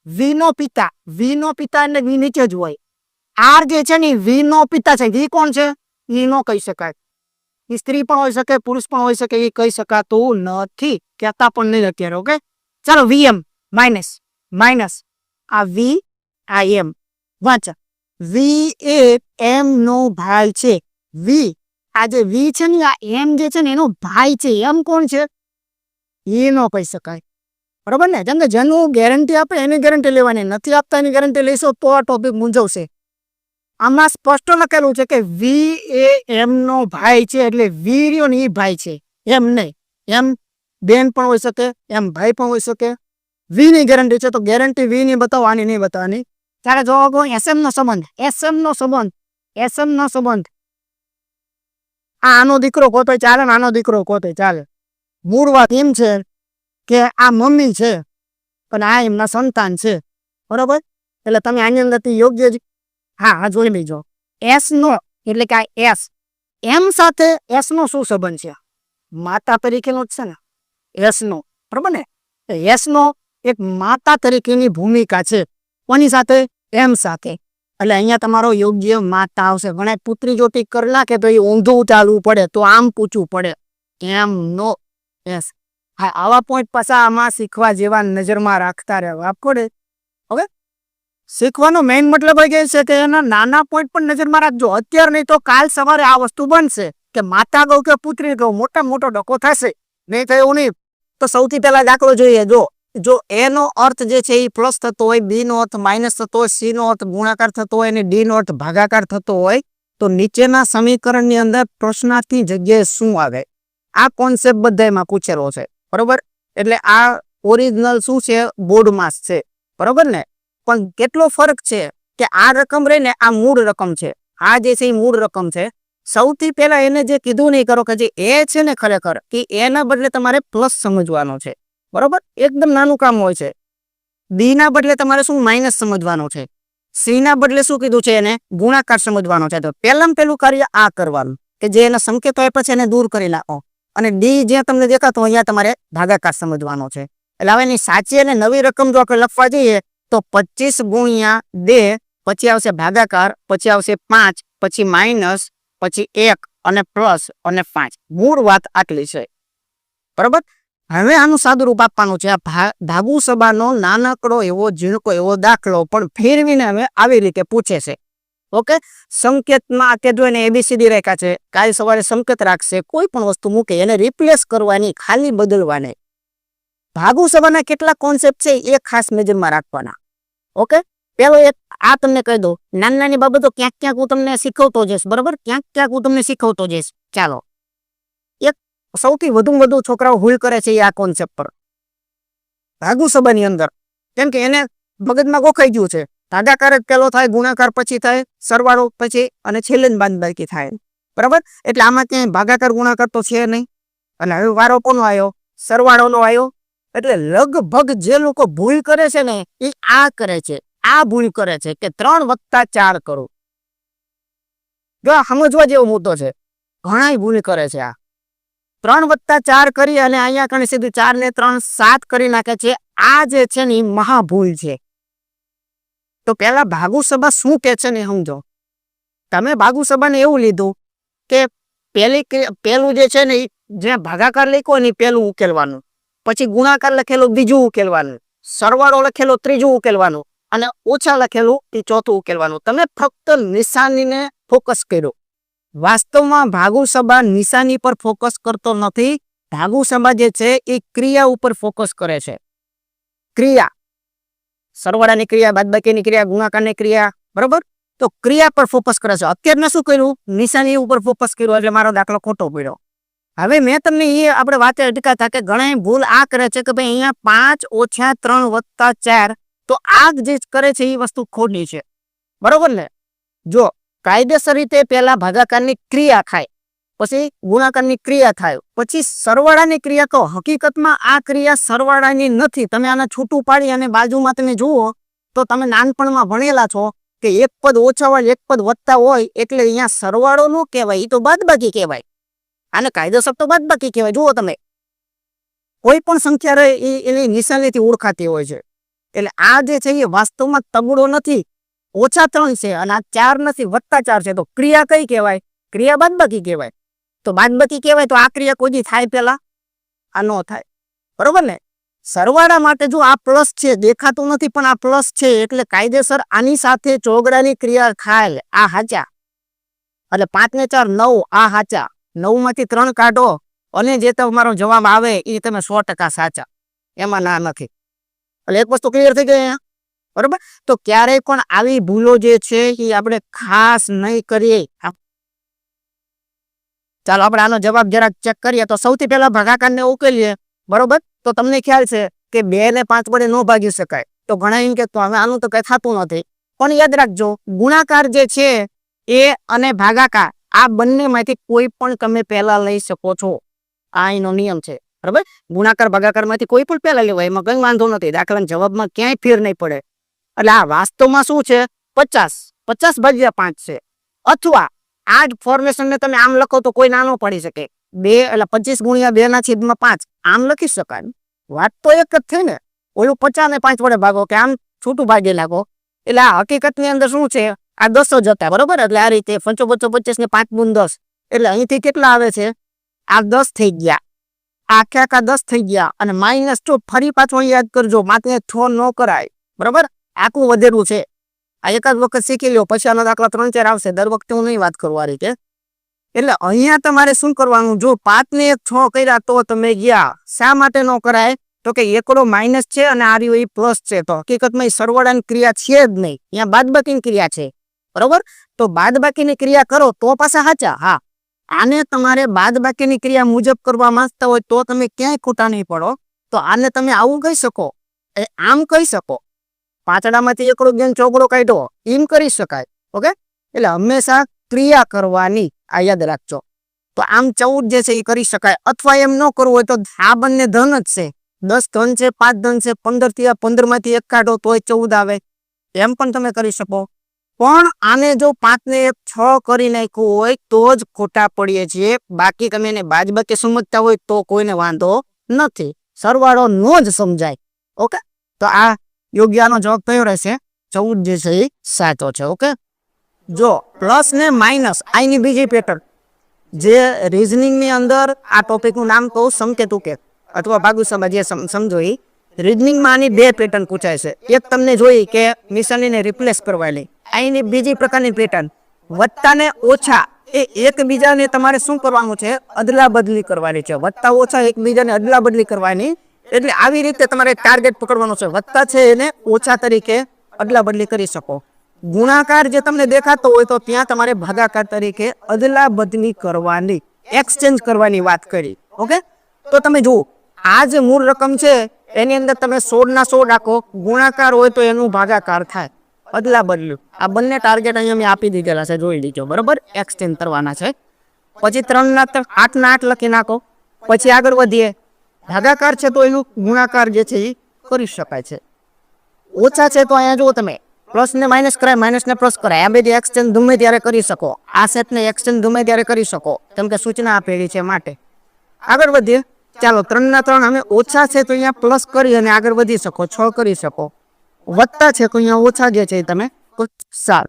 વી નો પિતા. વી નો પિતા એટલે વી નીચે જ હોય. આર જે છે ને વી નો પિતા છે. વી કોણ છે? ઈ નો કહી શકાય. એ સ્ત્રી પણ હોઈ શકે, પુરુષ પણ હોઈ શકે. એ કહી શકાતું નથી, કહેતા પણ નહીં અત્યારે. ઓકે, ચાલો, વીએમ માઇનસ માઇનસ આ વી, આ એમ. વાંચો. વી એ એમ નો ભાઈ છે. વી આ જે વી છે ને, આ એમ જે છે ને એનો ભાઈ છે. એમ કોણ છે? એ ન કહી શકાય, બરોબર ને? જેમ કે જેનું ગેરંટી આપે એની ગેરંટી લેવાની, નથી આપતા એની ગેરંટી લઈશો તો આ ટોપિક મૂંઝવશે. આમાં સ્પષ્ટ લખેલું છે કે વી એ એમ નો ભાઈ છે, એટલે વી રહ્યો ને એ ભાઈ છે, એમ નહીં. એમ બેન પણ હોઈ શકે, એમ ભાઈ પણ હોઈ શકે. વી ની ગેરંટી છે તો ગેરંટી વી ની બતાવવાની, નહીં બતાવવાની. ત્યારે જવાબ એસએમ નો સંબંધ, એસએમ નો સંબંધ, એસએમ નો સંબંધ. આનો દીકરો કોતો ચાલે ને આનો દીકરો કોતો ચાલે. મૂળ વાત એમ છે કે આ મમ્મી છે પણ આ એમના સંતાન છે, બરોબર? એટલે તમે આની અંદરથી યોગ્ય હા જોઈ લેજો. એસ નો એટલે કે આ એસ, એમ સાથે એસ નો શું સંબંધ છે? માતા તરીકેનો જ છે ને એસ નો, બરોબર ને? એસ નો એક માતા તરીકેની ભૂમિકા છે. કોની સાથે? એમ સાથે. એટલે અહીંયા તમારો યોગ્ય માતા આવશે. ઘણા પુત્રી જો ટીક કરી નાખે તો એ ઊંધું ચાલવું પડે, તો આમ પૂછવું પડે. એમ નો એસ. હા, આવા પોઈન્ટ પાછા આમાં શીખવા જેવા નજરમાં રાખતા રહેવા પડે. ઓકે, શીખવાનો મેઇન મતલબ એ છે કે એના નાના પોઈન્ટ પણ નજરમાં રાખજો. અત્યારે નહીં તો કાલ સવારે આ વસ્તુ બનશે કે માતા ગૌ કે પુત્રી ગૌ, મોટા મોટો ડકો થશે. નહીં થાય એવું નહીં. તો સૌથી પહેલા દાખલો જોઈએ. જો એ નો અર્થ જે છે એ પ્લસ થતો હોય, બી નો અર્થ માઇનસ થતો હોય, સી નો અર્થ ગુણાકાર થતો હોય અને ડી નો અર્થ ભાગાકાર થતો હોય, તો નીચેના સમીકરણની અંદર પ્રશ્નાર્થની જગ્યાએ શું આવે? આ કોન્સેપ્ટ બધામાં પૂછેલો છે, બરોબર? એટલે આ ઓરિજિનલ શું છે? બોર્ડ માસ છે, બરોબર ને? પણ કેટલો ફરક છે કે આ રકમ રહીને આ મૂળ રકમ છે. આ જે છે એ મૂળ રકમ છે. સૌથી પહેલા એને જે કીધું નહીં કરો કે જે એ છે ને ખરેખર કે એના બદલે તમારે પ્લસ સમજવાનો છે, બરોબર? એકદમ નાનું કામ હોય છે. ડી ના બદલે તમારે શું? માઇનસ સમજવાનો છે. સી ના બદલે શું કીધું છે? એને ગુણાકાર સમજવાનો છે. તો પહેલું કાર્ય આ કરવાનું કે જે એના સંકેતો આપ્યા છે એને દૂર કરી નાખો. અને ડી જ્યાં તમને દેખાતો અહીંયા તમારે ભાગાકાર સમજવાનો છે. એટલે હવે એની સાચી અને નવી રકમ જો આપણે લખવા જઈએ તો 25 ગુણ્યા 2, પછી આવશે ભાગાકાર, પછી આવશે 5, પછી માઇનસ, પછી 1 અને પ્લસ અને 5. મૂળ વાત આટલી છે, બરોબર? હવે આનું સાદુરૂપ આપવાનું છે. આ ધાબુ સભાનો નાનકડો એવો ઝીણકો એવો દાખલો પણ ફેરવીને હવે આવી રીતે પૂછે છે. ઓકે, સંકેતમાં કે જો એને એબીસીડી રાખ્યા છે, કાલ સવારે સંકેત રાખશે, કોઈ પણ વસ્તુ મૂકે એને રિપ્લેસ કરવાની, ખાલી બદલવાની. ભાગુ સભાના કેટલા કોન્સેપ્ટ છે એ ખાસ મેજરમાં રાખવાના. ઓકે, પેલો એક આ તમને કહી દઉં, નાની નાની બાબતો ક્યાંક ક્યાંક હું તમને શીખવતો જઈશ, બરોબર? ક્યાંક ક્યાંક હું તમને શીખવતો જઈશ. ચાલો, એક સૌથી વધુ છોકરાઓ ભૂલ કરે છે એ આ કોન્સેપ્ટ પર ભાગુ સભાની અંદર. કેમ કે એને મગજમાં ગોખાઈ ગયું છે. ભાગાકાર જ પેલો થાય, ગુણાકાર પછી થાય, સરવાળો પછી અને છેલ્લે બાદબાકી થાય, બરાબર? એટલે આમાં ક્યાંય ભાગાકાર ગુણાકાર તો છે નહીં. અને હવે વારો કોનો આવ્યો? સરવાળોનો આવ્યો. એટલે લગભગ જે લોકો ભૂલ કરે છે ને એ આ કરે છે, આ ભૂલ કરે છે કે 3 + 4 કરો. જો સમજવા જેવો મુદ્દો છે. ઘણા ભૂલ કરે છે. આ 3 + 4 કરી અને અહીંયા કણે સીધું 4 ને 3 7 કરી નાખે છે. આ જે છે ને એ મહાભૂલ છે. તો પેલા ભાગુ સભા શું કે છે ને સમજો. તમે ભાગુ સભાને એવું લીધું કે પેલું જે છે ને જ્યાં ભાગાકાર લખ્યો ને પેલું ઉકેલવાનું, પછી ગુણાકાર લખેલું બીજું ઉકેલવાનું, સરવાળો લખેલો ત્રીજું ઉકેલવાનું અને ઓછા લખેલું એ ચોથું ઉકેલવાનું. તમે ફક્ત નિશાનીને ફોકસ કર્યો. વાસ્તવમાં ભાગુ સભા નિશાની પર ફોકસ કરતો નથી. ભાગુ સભા જે છે એ ક્રિયા ઉપર ફોકસ કરે છે. ક્રિયા, સરવાળાની ક્રિયા, બાદબાકીની ક્રિયા, ગુણાકારની ક્રિયા, બરોબર? તો ક્રિયા પર ફોકસ કરે છે. અત્યારે મેં શું કર્યું? નિશાની ઉપર ફોકસ કર્યું એટલે મારો દાખલો ખોટો પડ્યો. હવે મેં તમને એ આપણે વાતે અટકાતા કે ઘણા ભૂલ આ કરે છે કે ભાઈ અહીંયા 5 - 3 + 4, તો આ જે કરે છે એ વસ્તુ ખોટી છે, બરોબર ને? જો કાયદેસર રીતે પહેલા ભાગાકારની ક્રિયા થાય, પછી ગુણાકારની ક્રિયા થાય, પછી સરવાળાની ક્રિયા. તો હકીકતમાં આ ક્રિયા સરવાળાની નથી. તમે આને છૂટું પાડી અને બાજુમાં તમે જુઓ તો તમે નાનપણમાં ભણેલા છો કે એક પદ ઓછા હોય એક પદ વધતા હોય એટલે અહીંયા સરવાળો ન કહેવાય, એ તો બાદબાકી કહેવાય. આને કાયદેસર તો બાદબાકી કહેવાય. જુઓ તમે, કોઈ પણ સંખ્યા રહે એની નિશાનીથી ઓળખાતી હોય છે. એટલે આ જે છે એ વાસ્તવમાં તગડો નથી. -3 છે અને આ 4 નથી, +4 છે. તો ક્રિયા કઈ કહેવાય? ક્રિયા બાદબાકી કહેવાય. તો બાદબાકી કહેવાય તો આ ક્રિયા કોઈ દી થાય પેલા? આ ન થાય, બરોબર ને? સરવાળા માટે જો આ પ્લસ છે, દેખાતું નથી પણ આ પ્લસ છે, એટલે કાયદેસર આની સાથે ચોગડાની ક્રિયા થાય. આ હાચા. એટલે 5 ને 4 9 આ સાચા. 9 માંથી 3 કાઢો અને જે તમારો જવાબ આવે એ તમે 100% સાચા, એમાં ના નથી. એટલે એક વસ્તુ ક્લિયર થઈ ગઈ અહીંયા, બરોબર. તો ક્યારેય પણ આવી ભૂલો જે છે એ આપણે ખાસ નહીં કરીએ. ચાલો આપણે આનો જવાબ જરાક ચેક કરીએ. તો સૌથી પહેલા ભાગાકારને ઉકેલીએ, બરોબર. તો તમને ખ્યાલ છે કે 2 ને 5 વડે ન ભાગી શકાય. તો ઘણા એમ કે તો હવે આનું તો કઈ થતું નથી. પણ યાદ રાખજો, ગુણાકાર જે છે એ અને ભાગાકાર આ બંનેમાંથી કોઈ પણ તમે પહેલા લઈ શકો છો. આ એનો નિયમ છે, બરાબર. ગુણાકાર ભાગાકારમાંથી કોઈ પણ પહેલા લેવાય, એમાં કઈ વાંધો નથી. દાખલાના જવાબમાં ક્યાંય ફેર નહીં પડે. એટલે આ વાસ્તવમાં શું છે, 50/5 છે. અથવા આ જ ફોર્મેશનને તમે આમ લખો તો કોઈ ના ન પડી શકે. 2 એટલે 25 × 2/5 આમ લખી શકાય. વાત તો એક જ થઈ ને. ઓલું 50 ને 5 વડે ભાગો કે આમ છૂટું ભાગી નાખો. એટલે આ હકીકતની અંદર શું છે, આ 10 જ હતા, બરોબર. એટલે આ રીતે 55 25 ને 5 × 10 એટલે અહીંથી કેટલા આવે છે, આ 10 થઈ ગયા. આખા 10 થઈ ગયા. અને માઇનસ તો ફરી પાછું યાદ કરજો, માત્ર 6 ન કરાય, બરોબર. આખું વધેલું છે. આ એકાદ વખત શીખી લો, પછી આનો દાખલા 3 4 આવશે. દર વખતે હું નહીં વાત કરું આ રીતે. એટલે અહીંયા તમારે શું કરવાનું, જો 5 ને 6 કર્યા તો તમે ગયા. શા માટે ન કરાય, તો કે એકડો માઇનસ છે અને આ રહ્યો એ પ્લસ છે. તો હકીકતમાં સરવાળાની ક્રિયા છે જ નહીં, અહીંયા બાદબાકીની ક્રિયા છે, બરોબર. તો બાદબાકીની ક્રિયા કરો તો પાછા સાચા. હા, આને તમારે બાદબાકીની ક્રિયા મુજબ કરવા માંગતા હોય તો તમે ક્યાંય ખોટા નહીં પડો. તો આને તમે આવું કહી શકો, આમ કહી શકો. પાંચડામાંથી એકડો ગેન ચોકડો કાઢો, એમ કરી શકાય. ઓકે. એટલે હંમેશા ક્રિયા કરવાની, આ યાદ રાખજો. તો આમ 14 જે છે એ કરી શકાય. અથવા એમ ન કરવું હોય તો આ બંને ધન જ છે. 10 ધન છે, 5 ધન છે. 15 માંથી 1 કાઢો તોય 14 આવે. એમ પણ તમે કરી શકો. પણ આને જો 5 ને 6 કરી નાખ્યું હોય તો જ ખોટા પડીએ છીએ. બાકી તમે એને બાદબાકી સમજતા હોય તો કોઈને વાંધો નથી. સરવાળો નો જ સમજાય. ઓકે. તો આ યોગ્યનો જવાબ કયો રહેશે, 14 જે છે એ સાચો છે. ઓકે. જો પ્લસ ને માઇનસ આની બીજી પેટર્ન જે રીઝનિંગ ની અંદર આ ટોપિક નું નામ કહું સંકેત ઉકેલ અથવા ભાગુસભા જે સમજો. એ રીઝનિંગ માં આની 2 પેટર્ન પૂછાય છે. એક તમને જોઈ કે નિશાનીને રિપ્લેસ કરવાની. આની બીજી પ્રકારની પેટર્ન વત્તા ને ઓછા એ એકબીજાને તમારે શું કરવાનું છે, અદલા બદલી કરવાની છે. વત્તા ઓછા એકબીજાને અદલા બદલી કરવાની. એટલે આવી રીતે તમારે ટાર્ગેટ પકડવાનો છે. વત્તા છે એને ઓછા તરીકે અદલા બદલી કરી શકો. ગુણાકાર જે તમને દેખાતો હોય તો ત્યાં તમારે ભાગાકાર તરીકે અદલા બદલી કરવાની, એક્સચેન્જ કરવાની વાત કરી. ઓકે. તો તમે જુઓ, આ જે મૂળ રકમ છે એની અંદર તમે 16 ના 16 રાખો. ગુણાકાર હોય તો એનું ભાગાકાર થાય, અદલા બદલું. આ બંને ટાર્ગેટ અહીંયા મેં આપી દીધેલા છે, જોઈ લીધો, બરોબર. એક્સચેન્જ કરવાના છે. પછી 3 ના 8 ના 8 લખી નાખો. પછી આગળ વધીએ. ભાગાકાર છે તો એનું ગુણાકાર જે છે એ કરી શકાય છે. ઓછા છે તો અહીંયા જુઓ તમે, પ્લસ ને માઇનસ કરાય, માઇનસ ને પ્લસ કરાય. આ બધી એક્સચેન્જ ગમે ત્યારે કરી શકો. આ સેટ ને એક્સચેન્જ ગમે ત્યારે કરી શકો, કેમ કે સૂચના આપેલી છે માટે. આગળ વધીએ. ચાલો 3 ના 3 અમે ઓછા છે તો અહીંયા પ્લસ કરી અને આગળ વધી શકો, 6 કરી શકો. વત્તા છે તો અહીંયા ઓછા જે છે તમે 7.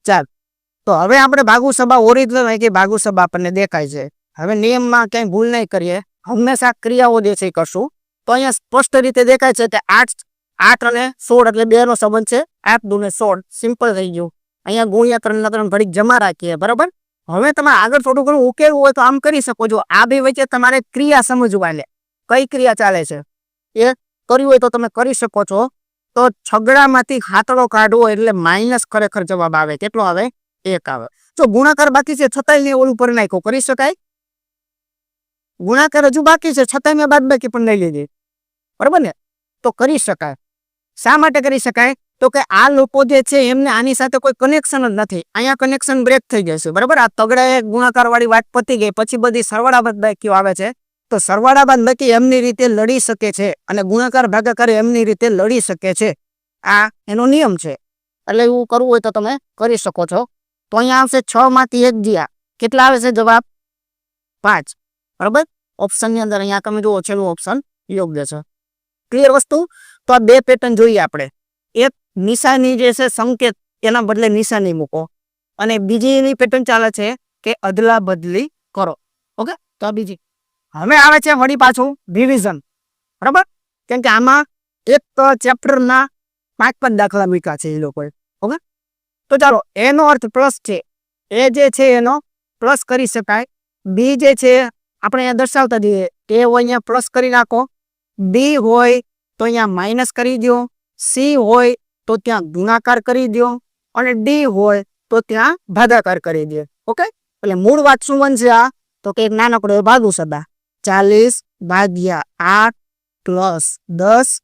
ચાલ, તો હવે આપણે ભાગુસભા ઓરિજિનલ કે ભાગુસભા આપણને દેખાય છે. હવે નિયમમાં ક્યાંય ભૂલ નહીં કરીએ, હંમેશા ક્રિયાઓ જે છે કરશું. તો અહીંયા સ્પષ્ટ રીતે દેખાય છે કે 8 અને 16 એટલે 2 નો સંબંધ છે. 8 દુ ને 16 સિમ્પલ થઈ ગયું. અહીંયા ગુણ્યા 3 ના 3 ઘડીક જમા રાખીએ, બરાબર. હવે તમારે આગળ થોડું ઘણું ઉકેલવું હોય તો આમ કરી શકો છો. આ બે વચ્ચે તમારે ક્રિયા સમજવાની, કઈ ક્રિયા ચાલે છે એ કર્યું હોય તો તમે કરી શકો છો. તો છગડામાંથી ખાતડો કાઢવો એટલે માઇનસ ખરેખર જવાબ આવે. કેટલો આવે? 1 આવે. જો ગુણાકાર બાકી છે છતાંય ઓલું પર નાખો, કરી શકાય. ગુણાકાર હજુ બાકી છે છતાંય મેં બાદબાકી પણ લઈ લીધી, બરાબર ને. તો કરી શકાય. શા માટે કરી શકાય? તો કે આ લોકો જે છે એમને આની સાથે કોઈ કનેક્શન જ નથી. અહીંયા કનેક્શન બ્રેક થઈ જશે, બરાબર. આ તગડાએ ગુણાકાર વાળી વાત પતી ગઈ. પછી બધી સરવાળા બાદબાકીઓ આવે છે. તો સરવાળા બાદબાકી એમની રીતે લડી શકે છે અને ગુણાકાર ભાગાકાર એમની રીતે લડી શકે છે. આ એનો નિયમ છે. એટલે એવું કરવું હોય તો તમે કરી શકો છો. તો અહીંયા આવશે 6 માંથી 1 ગયા. કેટલા આવે છે જવાબ? 5, બરાબર. ઓપ્શનની અંદર અહીંયા તમે જુઓ છેલ્લું ઓપ્શન યોગ્ય છે. ક્લિયર વસ્તુ. તો આ 2 પેટર્ન જોઈએ આપણે. એક નિશાની જે છે સંકેત, એના બદલે નિશાની મૂકો. અને બીજી એની પેટર્ન ચાલે છે કે અદલા બદલી કરો. ઓકે. તો આ બીજી. હવે આવે છે વળી પાછું રિવિઝન, બરાબર. કેમ કે આમાં એક ચેપ્ટરના 5 દાખલા મૂક્યા છે એ લોકોએ. ઓકે. તો ચાલો એનો અર્થ પ્લસ છે, એ જે છે એનો પ્લસ કરી શકાય, બી જે છે આપણે અહીંયા દર્શાવતા દઈએ, એ હોય અહીંયા પ્લસ કરી નાખો, બી હોય તો અહીંયા માઇનસ કરી દો, સી હોય તો ત્યાં ગુણાકાર કરી દો, અને ડી હોય તો ત્યાં ભાગાકાર કરી દો. ઓકે, એટલે મૂળ વાત શું બનશે આ, તો કે એક નાનકડો ભાગુ સદા 40 ભાગ્યા 8 પ્લસ 10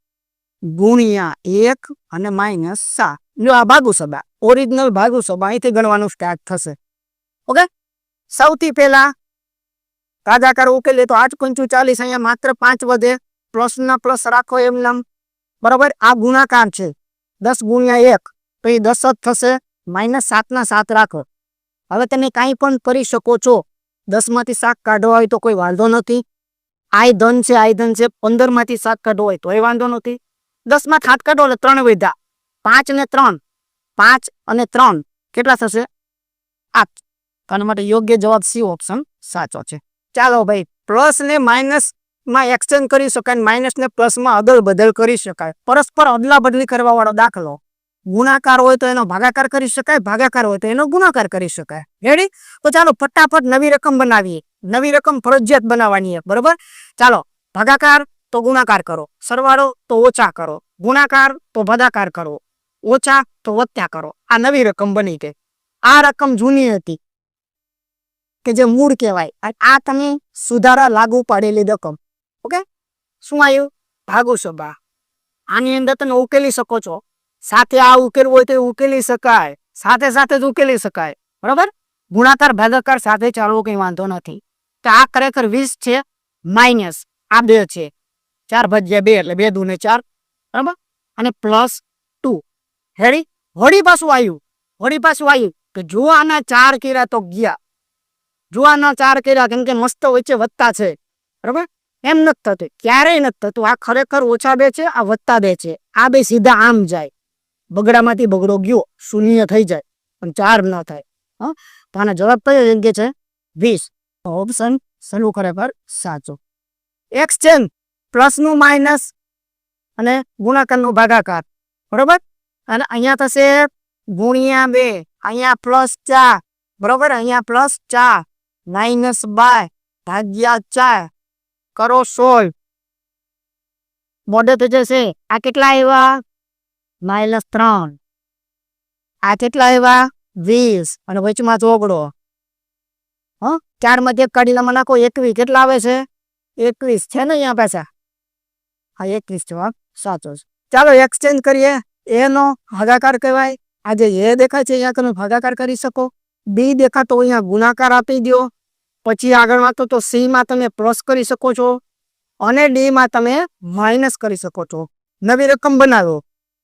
ગુણ્યા 1 અને માઇનસ 7. જો આ ભાગુ સદા, ઓરિજિનલ ભાગુ સદા અહીંથી ગણવાનું સ્ટાર્ટ થશે. ઓકે, સૌથી પહેલા ભાગાકાર ઉકેલે તો 8 × 40, અહીંયા માત્ર 5 વધે, પ્લસ ના પ્લસ રાખો એમ નામ, બરાબર. આ ગુણાકાર છે, 10 ગુણ્યા 1 તો એ 10 જ થશે, માઇનસ 7 ના 7 રાખો. હવે તમે કાંઈ પણ કરી શકો છો, 10 માંથી 7 કાઢવા હોય તો કોઈ વાંધો નથી, આઈ ધન છે, આઈ ધન છે, 15 માંથી 7 કાઢવો હોય તો એ વાંધો નથી, 10 માં 7 કાઢો એટલે 3 વધ્યા, 5 ને 3, 5 અને 3 કેટલા થશે? 8. આના માટે યોગ્ય જવાબ સી ઓપ્શન સાચો છે. ચાલો ભાઈ, પ્લસ ને માઇનસ માં એક્સચેન્જ કરી શકાય, માઇનસ ને પ્લસ માં અદલ બદલ કરી શકાય, પરસ્પર અદલા બદલી કરવા વાળો દાખલો. ગુણાકાર હોય તો એનો ભાગાકાર કરી શકાય, ભાગાકાર હોય તો એનો ગુણાકાર કરી શકાય. રેડી? તો ચાલો ફટાફટ નવી રકમ બનાવીએ. નવી રકમ ફરજિયાત બનાવવાની છે, બરોબર. ચાલો, ભાગાકાર તો ગુણાકાર કરો, સરવાળો તો ઓછા કરો, ગુણાકાર તો ભાગાકાર કરો, ઓછા તો વત્તા કરો. આ નવી રકમ બની ગઈ. આ રકમ જૂની હતી કે જે મૂળ કહેવાય, આ તમે સુધારા લાગુ પાડેલી રકમ. ઓકે, શું આવ્યું? ભાગુ સભા. આની અંદર તમે ઉકેલી શકો છો, સાથે આ ઉકેલવું હોય તો ઉકેલી શકાય, સાથે સાથે જ ઉકેલી શકાય, બરાબર. ગુણાકાર ભાગાકાર સાથે ચાલવો કઈ વાંધો નથી. તો આ ખરેખર 20 છે, માઇનસ આ 2 છે, 4 ભાગ્યા 2 એટલે 2 દૂને 4, બરાબર, અને પ્લસ 2. હેડી વળી પાછું આવ્યું કે જો આના 4 કર્યા તો ગયા, જો આના 4 કર્યા, કેમ કે મસ્ત વચ્ચે વત્તા છે, બરાબર. એમ નથી થતું, ક્યારેય નથી થતું. આ ખરેખર ઓછા 2 છે, આ વત્તા 2 છે, આ બે સીધા આમ જાય, બગડામાંથી બગડો ગયો, શૂન્ય થઈ જાય, પણ 4 ન થાય. તો આનો જવાબ કયો યોગ્ય છે? 20. ઓપ્શન સલું ખરેખર સાચો. એક્સચેન્જ, પ્લસ નું માઇનસ અને ગુણાકાર નું ભાગાકાર, બરોબર. અને અહીંયા થશે ગુણ્યા 2, અહીંયા પ્લસ 4, બરોબર, અહીંયા પ્લસ 4, માઇનસ 2 ભાગ્યા 4 કરો 16. મોઢે થઈ જશે. આ કેટલા આવ્યા? -3. આ કેટલા આવ્યા? 20. અને વચમાં ચોગડો. 4 માંથી 1 કાઢી નાખો, 21. કેટલા આવે છે? 21 છે ને અહીંયા પાછા. હા, 21 જવાબ સાચો છે. ચાલો એક્સચેન્જ કરીએ. એનો ભાગાકાર કહેવાય. આ જે એ દેખાય છે અહીંયા તમે ભાગાકાર કરી શકો, બી દેખાતો અહીંયા ગુણાકાર આપી દો, પછી આગળ વાંચો તો સી માં તમે પ્લસ કરી શકો છો, અને ડી માં તમે માઇનસ કરી શકો છો. નવી રકમ બનાવો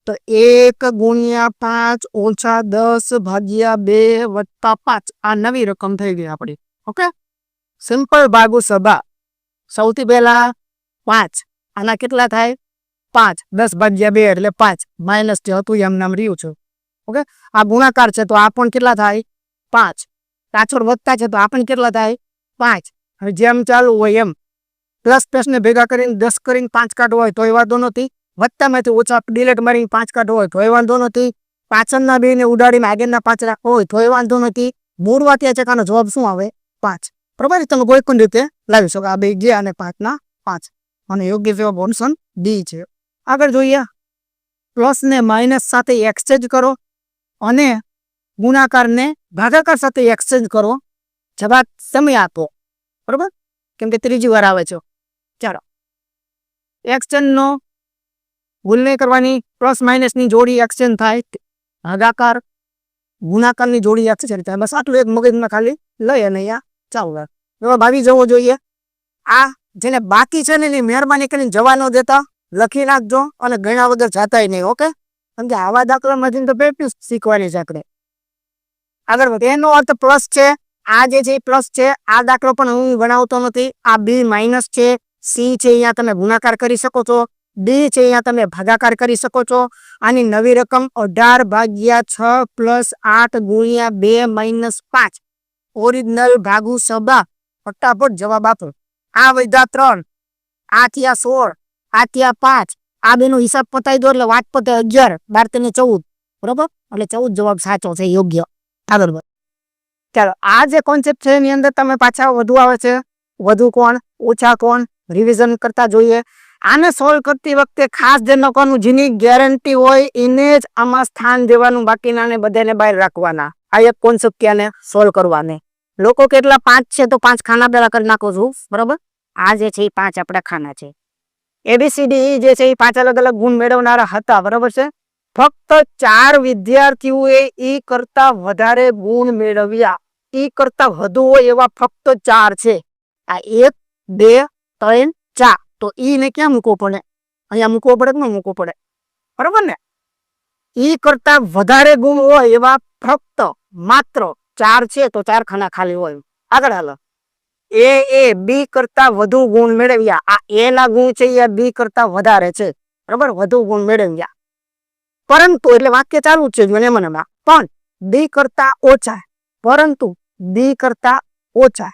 તો 1 ગુણ્યા 5 ઓછા 10 ભાગ્યા 2 વત્તા 5. આ નવી રકમ થઈ ગઈ આપણી. ઓકે, સિમ્પલ ભાગુ સભા. સૌથી પહેલા 5, આના કેટલા થાય? 5. 10 ભાગ્યા 2 એટલે 5, માઇનસ જે હતું એમ નામ રહ્યું છે. ઓકે, આ ગુણાકાર છે તો આ પણ કેટલા થાય? 5. પાછળ વધતા છે તો આ પણ કેટલા થાય? 5. હવે જેમ ચાલુ હોય એમ પ્લસ પ્લસ ને ભેગા કરીને 10 કરીને 5 કાઢવો હોય તો એ વાંધો નથી, વત્તામાંથી ઓછા ડિલેટ મારીને 5 કાઢવો હોય તો એ વાંધો નથી, પાછળના 2 ને ઉડાડીને આગળના 5 રાખવો હોય તો એ વાંધો નથી. મૂળ વાક્ય છે, આનો જવાબ શું આવે? 5. બરોબર, તમે કોઈ પણ રીતે લાવી શકો. આ 2 ગયા અને 5 ના 5, અને યોગ્ય જવાબ ઓપ્શન ડી છે. આગળ જોઈએ, પ્લસ ને માઇનસ સાથે એક્સચેન્જ કરો અને ગુણાકાર ને ભાગાકાર સાથે એક્સચેન્જ કરો. જવાબ સમય આપો, બરોબર, કેમ કે ત્રીજી વાર આવે છે. ચાલો, એક્સચેન્જ નો ભૂલ નહીં કરવાની. પ્લસ માઇનસ ની જોડી એક્સચેન્જ થાય, ભાગાકાર ગુણાકાર ની જોડી એક્સચેન્જ થાય. બસ આટલું એક મગજમાં ખાલી લઈ અને અહીંયા ચાલુ જવાબ આવી જવો જોઈએ. આ જેને બાકી છે ને એની મહેરબાની કરીને જવા ન દેતા, લખી નાખજો અને ગણ્યા વગર જાતાય નહીં. ઓકે, કેમ કે આવા દાખલામાંથી તો પ્રેક્ટિસ શીખવાની છે આપણે. આગળ વધે. એનો અર્થ પ્લસ છે. આ જે છે પ્લસ છે. આ દાખલો પણ હું ગણાવતો નથી. આ બી માઇનસ છે, સી છે અહીંયા તમે ગુણાકાર કરી શકો છો, ડી છે અહીંયા તમે ભાગાકાર કરી શકો છો. આની નવી રકમ 18 ભાગ્યા 6 પ્લસ 8 ગુણ્યા 2 માઇનસ 5. ઓરિજિનલ ભાગુ સબા. ફટાફટ જવાબ આપો. આ વધ્યા 3, આ થયા 16, આ થયા 5. આ બેનો હિસાબ પતાવી દો એટલે વાત પતે 11, 12 ને 14. બરોબર, એટલે 14 જવાબ સાચો છે, યોગ્ય. આગળ વધો. ચાલો, આ જે કોન્સેપ્ટ છે એની અંદર તમે પાછા વધુ આવે છે, વધુ કોણ ઓછા કોણ રિવિઝન કરતા જોઈએ. આને સોલ્વ કરતી વખતે ખાસ ધ્યાન રાખવાનું, જેની ગેરંટી હોય એને જ આમાં સ્થાન દેવાનું, બાકીનાને બધાને બહાર રાખવાના. આ એક કોન્સેપ્ટ ક્યાંને સોલ્વ કરવાને. લોકો કેટલા 5 છે તો 5 ખાના પેલા કરી નાખો છું, બરોબર. આ જે છે એ 5 આપણા ખાના છે. ABCD જે છે એ 5 અલગ અલગ ગુણ મેળવનારા હતા, બરોબર છે. ફક્ત 4 વિદ્યાર્થીઓએ ઈ કરતા વધારે ગુણ મેળવ્યા. ઈ કરતા વધુ હોય એવા ફક્ત 4 છે. આ 1 2 3 4. તો ઈ ને ક્યાં મૂકવો પડે? અહીંયા મૂકવો પડે કે ન મૂકવો પડે? બરોબર ને. ઈ કરતા વધારે ગુણ હોય એવા ફક્ત માત્ર 4 છે, તો 4 ખાના ખાલી હોય. આગળ હાલો. એ બી કરતા વધુ ગુણ મેળવ્યા. આ એ ના ગુણ છે એ બી કરતા વધારે છે, બરોબર, વધુ ગુણ મેળવ્યા. પરંતુ એટલે વાક્ય ચાલુ છે મને પણ બી કરતા ઓછા, પરંતુ બી કરતા ઓછા.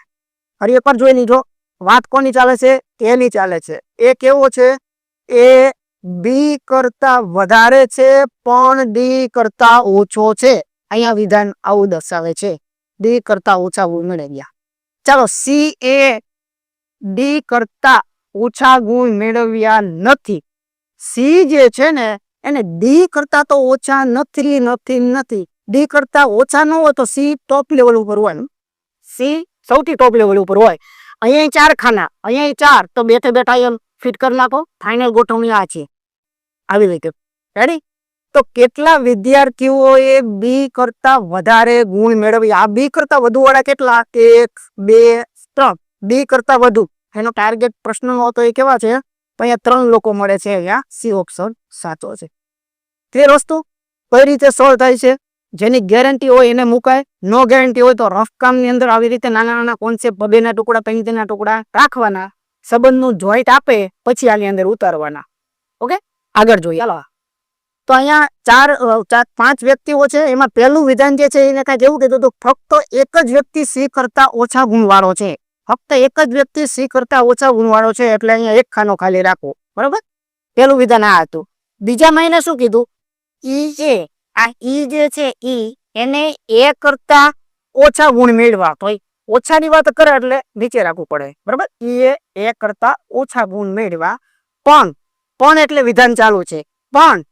ફરી એકવાર જોઈ લીધો, વાત કોની ચાલે છે? એની ચાલે છે. એ કેવો છે? એ બી કરતા વધારે છે પણ ડી કરતા ઓછો છે. અહીંયા વિધાન આવું દર્શાવે છે, ડી કરતા ઓછા ગુણ મેળવ્યા. ચાલો, સી એ ડી કરતા ઓછા ગુણ મેળવ્યા નથી. સી જે છે ને એને ડી કરતા તો ઓછા નથી. ડી કરતા ઓછા ન હોય તો સી ટોપ લેવલ ઉપર હોય. સી સૌથી ટોપ લેવલ ઉપર હોય. અહીંયા 4 ખાના, અહીંયા 4, તો બેઠે બેઠા એમ ફિટ કરી નાખો. ફાઇનલ ગોઠવણી આ છે, આવી રીતે. રેડી? તો કેટલા વિદ્યાર્થીઓએ બી કરતા વધારે ગુણ મેળવ્યા? આ બી કરતા વધુ વાળા કેટલા? 1 2 3. બી કરતા વધુ એનો ટાર્ગેટ પ્રશ્ન હતો એ કેવા છે? તો અહીંયા 3 લોકો મળે છે. અહીંયા સી ઓપ્શન સાચો છે. ક્લિયર વસ્તુ? કઈ રીતે સોલ્વ થાય છે? જેની ગેરંટી હોય એને મુકાય, નો ગેરંટી હોય તો રફ કામની અંદર આવી રીતે નાના નાના કોન્સેપ્ટ 2 ટુકડા 3 ટુકડા રાખવાના, સંબંધનું જોઈન્ટ આપે પછી આની અંદર ઉતારવાના. ઓકે, આગળ જોઈએ. ચાલો, તો અહીંયા 5 વ્યક્તિઓ છે. એમાં પહેલું વિધાન જે છે એને કાંઈ એવું કીધું હતું, ફક્ત એક જ વ્યક્તિ સી કરતા ઓછા ગુણવાળો છે. ફક્ત એક જ વ્યક્તિ સી કરતા ઓછા ગુણવાળો છે, એટલે અહીંયા 1 ખાનો ખાલી રાખવો, બરોબર. પહેલું વિધાન આ હતું. બીજામાં એને શું કીધું? ઈ એ, આ ઈ જે છે ઈ એને એ કરતા ઓછા ગુણ મેળવા. તો ઓછાની વાત કરે એટલે નીચે રાખવું પડે, બરોબર. ઈ એ કરતા ઓછા ગુણ મેળવા, પણ એટલે વિધાન ચાલુ છે, પણ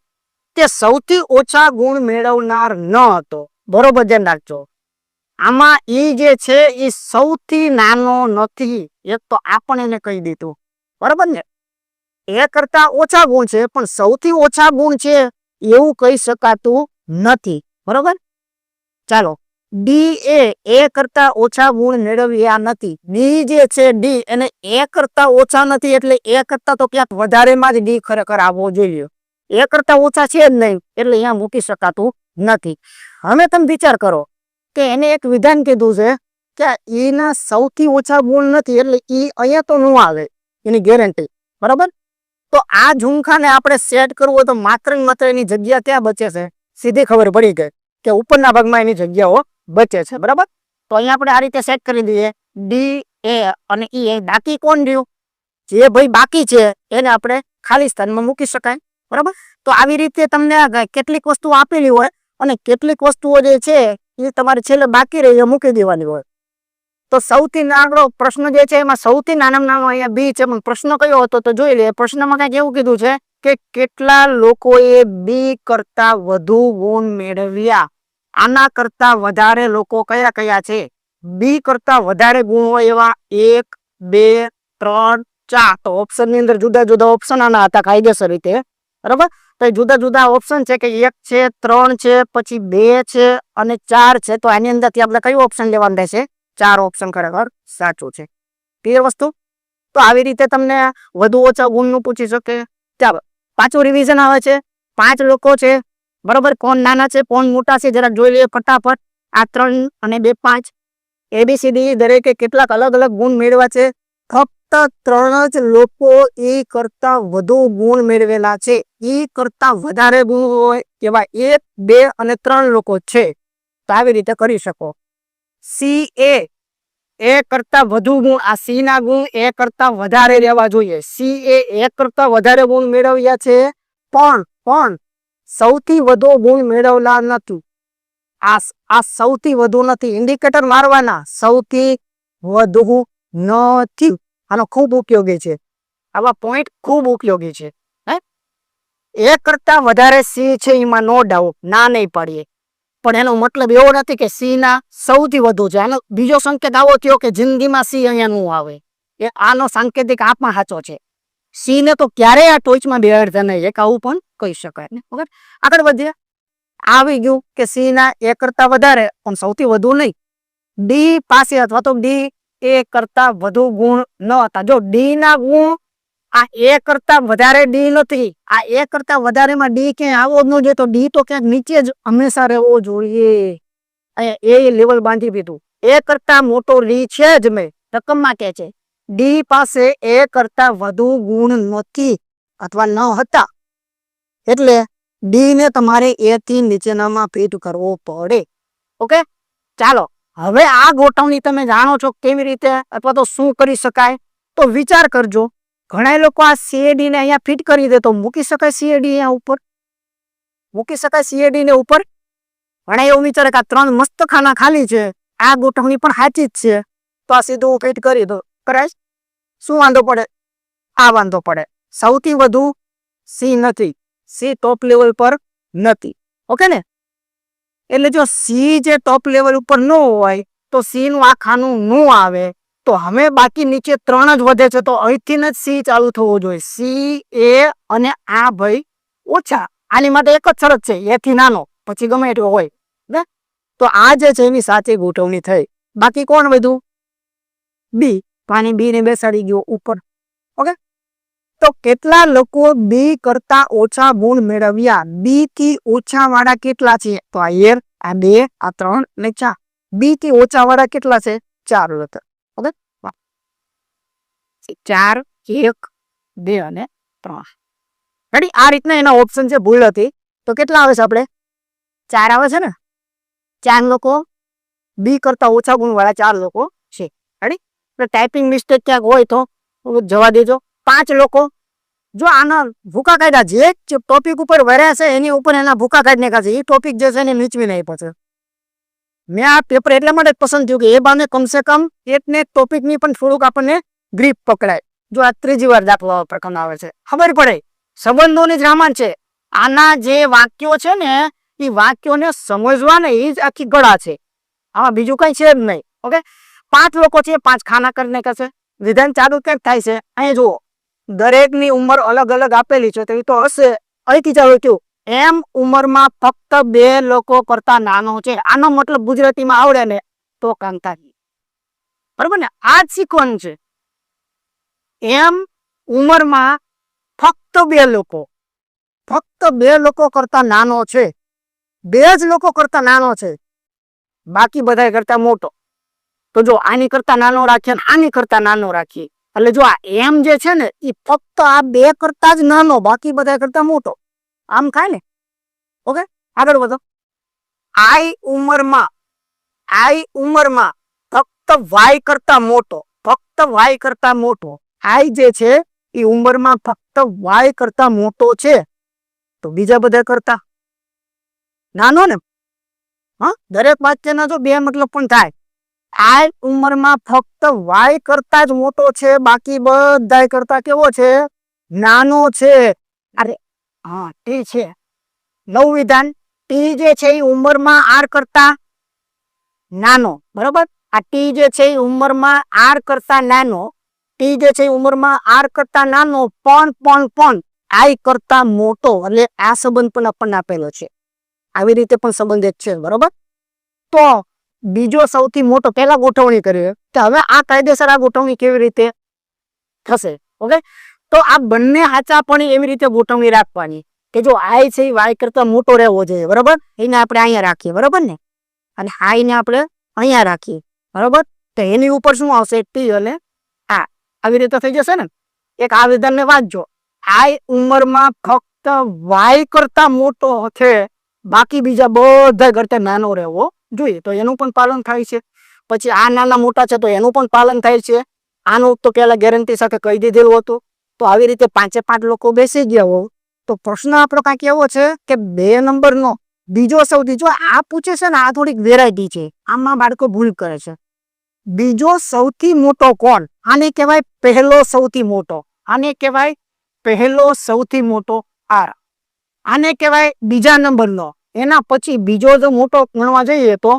તે સૌથી ઓછા ગુણ મેળવનાર ન હતો. બરોબર, ધ્યાન રાખજો. આમાં ઈ જે છે એ સૌથી નાનો નથી. એક તો આપણે એને કહી દીધું, બરોબર ને. એ કરતા ઓછા ગુણ છે પણ સૌથી ઓછા ગુણ છે એવું કહી શકાતું નથી, બરોબર. ચાલો, ડી એ કરતા ઓછા ગુણ મેળવ્યા નથી. ડી જે છે ડી એને એ કરતા ઓછા નથી, એટલે એ કરતા તો ક્યાંક વધારેમાં જ ડી ખરેખર આવવો જોઈએ. એ કરતા ઓછા છે જ નહીં, એટલે અહીંયા મૂકી શકાતું નથી. હવે તમે વિચાર કરો કે એને એક વિધાન કીધું છે કે ઈના સૌથી ઓછા ગુણ નથી, એટલે ઈ અહીંયા તો ન આવે, એની ગેરંટી, બરાબર. તો આ ઝુમખાને આપણે સેટ કરવું હોય તો માત્ર ને માત્ર એની જગ્યા ત્યાં બચે છે. સીધી ખબર પડી ગઈ કે ઉપરના ભાગમાં એની જગ્યાઓ બચે છે, બરાબર. તો અહીંયા આપણે આ રીતે સેટ કરી દઈએ, ડી એ અને ઈ. બાકી કોણ રહ્યું? જે ભાઈ બાકી છે એને આપણે ખાલી સ્થાનમાં મૂકી શકાય, બરાબર. તો આવી રીતે તમને કેટલીક વસ્તુઓ આપેલી હોય અને કેટલીક વસ્તુઓ જે છે એ તમારે છેલ્લે બાકી રહી મૂકી દેવાની હોય. તો સૌથી નાનો પ્રશ્ન જે છે એમાં સૌથી નાનામાં નાનો અહીંયા બી છે, પણ પ્રશ્ન કયો હતો તો જોઈ લે. પ્રશ્નમાં કંઈક એવું કીધું છે કે કેટલા લોકોએ બી કરતા વધુ ગુણ મેળવ્યા. આના કરતા વધારે લોકો કયા કયા છે? બી કરતા વધારે ગુણ હોય એવા 1 2 3 4. તો ઓપ્શન ની અંદર જુદા જુદા ઓપ્શન આના હતા કાયદેસર રીતે, બરાબર. તો જુદા જુદા ઓપ્શન છે કે 1 છે, 3 છે, પછી 2 છે અને 4 છે. તો આની અંદરથી આપણે કયું ઓપ્શન લેવાનું રહેશે? 4 ઓપ્શન ખરેખર સાચું છે. ક્લિયર વસ્તુ? તો આવી રીતે તમને વધુ ઓછા ગુણનું પૂછી શકે. ચાલો, પાછું રિવિઝન આવે છે. 5 લોકો છે, બરોબર. કોણ નાના છે કોણ મોટા છે જરા જોઈ લઈએ ફટાફટ. આ 3 અને 2 5 ABCD દરેકે કેટલાક અલગ અલગ ગુણ મેળવ્યા છે. ફક્ત 3 જ લોકો એ કરતા વધુ ગુણ મેળવેલા છે. એ કરતા વધારે ગુણ હોય એવા 1 2 અને 3 લોકો છે. તો આવી રીતે કરી શકો. સી એ કરતા વધુ ગુણ, આ સી ના ગુણ એ કરતા વધારે રહેવા જોઈએ. સી એ કરતા વધારે ગુણ મેળવ્યા છે, પણ સૌથી વધુ ગુણ મેળવનાર નથી. આ સૌથી વધુ નથી, ઇન્ડિકેટર મારવાના, સૌથી વધુ નથી. આનો ખૂબ ઉપયોગી છે, આવા પોઈન્ટ ખૂબ ઉપયોગી છે. એ કરતા વધારે સી છે એમાં નો ડાઉટ, ના નહીં પાડીએ, પણ એનો મતલબ એવો નથી કે સી ના સૌથી વધુ છે. આનો બીજો સંકેત આવો થયો કે જિંદગીમાં સી અહીંયા નું આવે, એ આનો સાંકેતિક આ પણ સાચો છે. સી ને તો ક્યારેય આ ટોચમાં બેહાડતા નહીં, એક આવું પણ કહી શકાય ને. ઓકે, આગળ વધીએ. આવી ગયું કે સી ના એ કરતા વધારે પણ સૌથી વધુ નહીં. ડી પાસે અથવા તો ડી એ કરતા વધુ ગુણ ન હતા. જો ડી ના ગુણ આ એ કરતા વધારે ડી નથી, આ એ કરતા વધારેમાં ડી ક્યાંય આવો જ ન જોઈએ, તો ડી તો ક્યાંક નીચે જ હંમેશા રહેવો જોઈએ. અહીંયા એ લેવલ બાંધી દીધું. એ કરતા મોટો ડી છે જ, મેં રકમમાં કે છે ડી પાસે એ કરતા વધુ ગુણ નથી અથવા ન હતા, એટલે ડી ને તમારે એ થી નીચેનામાં ફિટ કરવો પડે. ઓકે, ચાલો હવે આ ગોઠવણી તમે જાણો છો કેવી રીતે અથવા તો શું કરી શકાય, તો વિચાર કરજો. ઘણા લોકો આ સીએડી ને અહીંયા ફિટ કરી દે, તો મૂકી શકાય સીએડી અહીંયા ઉપર, મૂકી શકાય સીએડી ને ઉપર. ઘણા એવું વિચારે કે આ 3 મસ્ત ખાના ખાલી છે, આ ગોઠવણી પણ સાચી જ છે, તો આ સીધું ફિટ કરી દો, કરાય. શું વાંધો પડે? આ વાંધો પડે. સૌથી વધુ સી નથી, સી ટોપ લેવલ પર નથી. ઓકે ને, એટલે જો સી જે ટોપ લેવલ ઉપર ન હોય તો સી નું આ ખાનું ન આવે, તો હવે બાકી નીચે 3 જ વધે છે, તો અહીંથી જ સી ચાલુ થવો જોઈએ. સી એ અને આ ભાઈ ઓછા, આની માટે એક જ શરત છે, એથી નાનો, પછી ગમે એટલો હોય ને. તો આ જે છે એની સાચી ગોઠવણી થઈ. બાકી કોણ વધ્યું? બી. પાણી બી ને બેસાડી ગયો ઉપર. ઓકે, તો કેટલા લોકો બી કરતા ઓછા ગુણ મેળવ્યા? બી થી ઓછા વાળા કેટલા છે? તો આ એર, આ 2, આ 3 ને 4. બી થી ઓછા વાળા કેટલા છે? 4 હતા. ઓકે, 4, 1, 2 અને 3. રેડી? આ રીતના એના ઓપ્શન છે, ભૂલ હતી. તો કેટલા આવે છે? આપણે 4 આવે છે ને. 4 લોકો બી કરતા ઓછા ગુણ વાળા 4 લોકો છે. રેડી? ટાઈપિંગ મિસ્ટેક ક્યાંક હોય તો જવા દેજો. 5 લોકો જો આના ભૂકા કાઢ્યા, જે ટોપિક ઉપર વર્યા છે એની ઉપર એના ભૂકા કાઢી નાખ્યા છે, એ ટોપિક જે છે એને નીચવી નહીં પછી. મેં આ પેપર એટલા માટે પસંદ થયું કે એ બાને કમસે કમ એક ને એક ટોપિકની પણ થોડુંક આપણને ગ્રીપ પકડાય. જો આ 3જી વાર દાખલો પ્રકરણ આવે છે, ખબર પડે સંબંધોની જ રામાયણ છે. આના જે વાક્યો છે ને એ વાક્યોને સમજવા ને એ જ આખી ગળા છે, આમાં બીજું કઈ છે જ નહીં. ઓકે, 5 લોકો છે, 5 ખાના કરીને કહેશે. વિધાન ચાલુ ક્યાંક થાય છે? અહીંયા જુઓ, દરેકની ઉંમર અલગ અલગ આપેલી છે, તો એ તો હશે. અહીંથી ચાલુ થયું, એમ ઉંમરમાં ફક્ત 2 લોકો કરતા નાનો છે. આનો મતલબ ગુજરાતીમાં આવડે ને તો કામ થાય, બરોબર ને? આ જ શીખવાનું છે. એમ ઉંમરમાં ફક્ત 2 લોકો, ફક્ત 2 લોકો કરતા નાનો છે. 2 જ લોકો કરતા નાનો છે, બાકી બધા કરતા મોટો. તો જો આની કરતા નાનો રાખીએ ને આની કરતા નાનો રાખીએ, એટલે જો આ એમ જે છે ને એ ફક્ત આ 2 કરતા જ નાનો, બાકી બધા કરતા મોટો. આમ થાય ને. ઓકે, આગળ વધો. આઈ ઉંમરમાં ફક્ત વાય કરતા મોટો, ફક્ત વાય કરતા મોટો. આઈ જે છે એ ઉંમરમાં ફક્ત વાય કરતા મોટો છે, તો બીજા બધા કરતા નાનો ને. હા, દરેક વાક્યના જો 2 મતલબ પણ થાય. આ ઉંમરમાં ફક્ત વાય કરતા જ મોટો છે, બાકી બધા કરતા કેવો છે? નાનો છે. અરે હા, ટી છે. નવું વિધાન, ટી જે છે એ ઉંમરમાં આર કરતા નાનો, બરોબર? આ ટી જે છે એ ઉંમરમાં આર કરતા નાનો, ટી જે છે એ ઉંમરમાં આર કરતા નાનો, પણ આઈ કરતા મોટો. એટલે આ સંબંધ પણ આપણને આપેલો છે. આવી રીતે પણ સંબંધ એક છે, બરોબર? તો બીજો સૌથી મોટો, પહેલા ગોઠવણી કરી, તો હવે આ કાયદેસર આ ગોઠવણી કેવી રીતે થશે? ઓકે, તો આ બંને સાચા પણ એવી રીતે ગોઠવણી રાખવાની કે જો આઈ છે વાય કરતા મોટો રહેવો જોઈએ, બરોબર? એને આપણે અહીંયા રાખીએ, બરોબર ને? અને આઈ ને આપણે અહીંયા રાખીએ, બરોબર? તો એની ઉપર શું આવશે? ટી અને આ. આવી રીતે થઈ જશે ને. એક આ વિધાનને વાંચજો, આઈ ઉંમરમાં ફક્ત વાય કરતા મોટો છે, બાકી બીજા બધા કરતા નાનો રહેવો જોઈએ. તો એનું પણ પાલન થાય છે. પછી આ નાના મોટા છે તો એનું પણ પાલન થાય છે. આનું તો પેલા ગેરંટી સાથે કહી દીધેલું હતું. તો આવી રીતે 5 લોકો બેસી ગયા હોવ તો પ્રશ્ન આપણો કાંઈક એવો છે કે 2 નંબરનો બીજો સૌથી, જો આ પૂછે છે ને, આ થોડીક વેરાયટી છે, આમાં બાળકો ભૂલ કરે છે. બીજો સૌથી મોટો કોણ? આને કહેવાય પહેલો સૌથી મોટો, આને કહેવાય પહેલો સૌથી મોટો આર, આને કહેવાય બીજા નંબરનો, એના પછી બીજો જો મોટો ગણવા જઈએ તો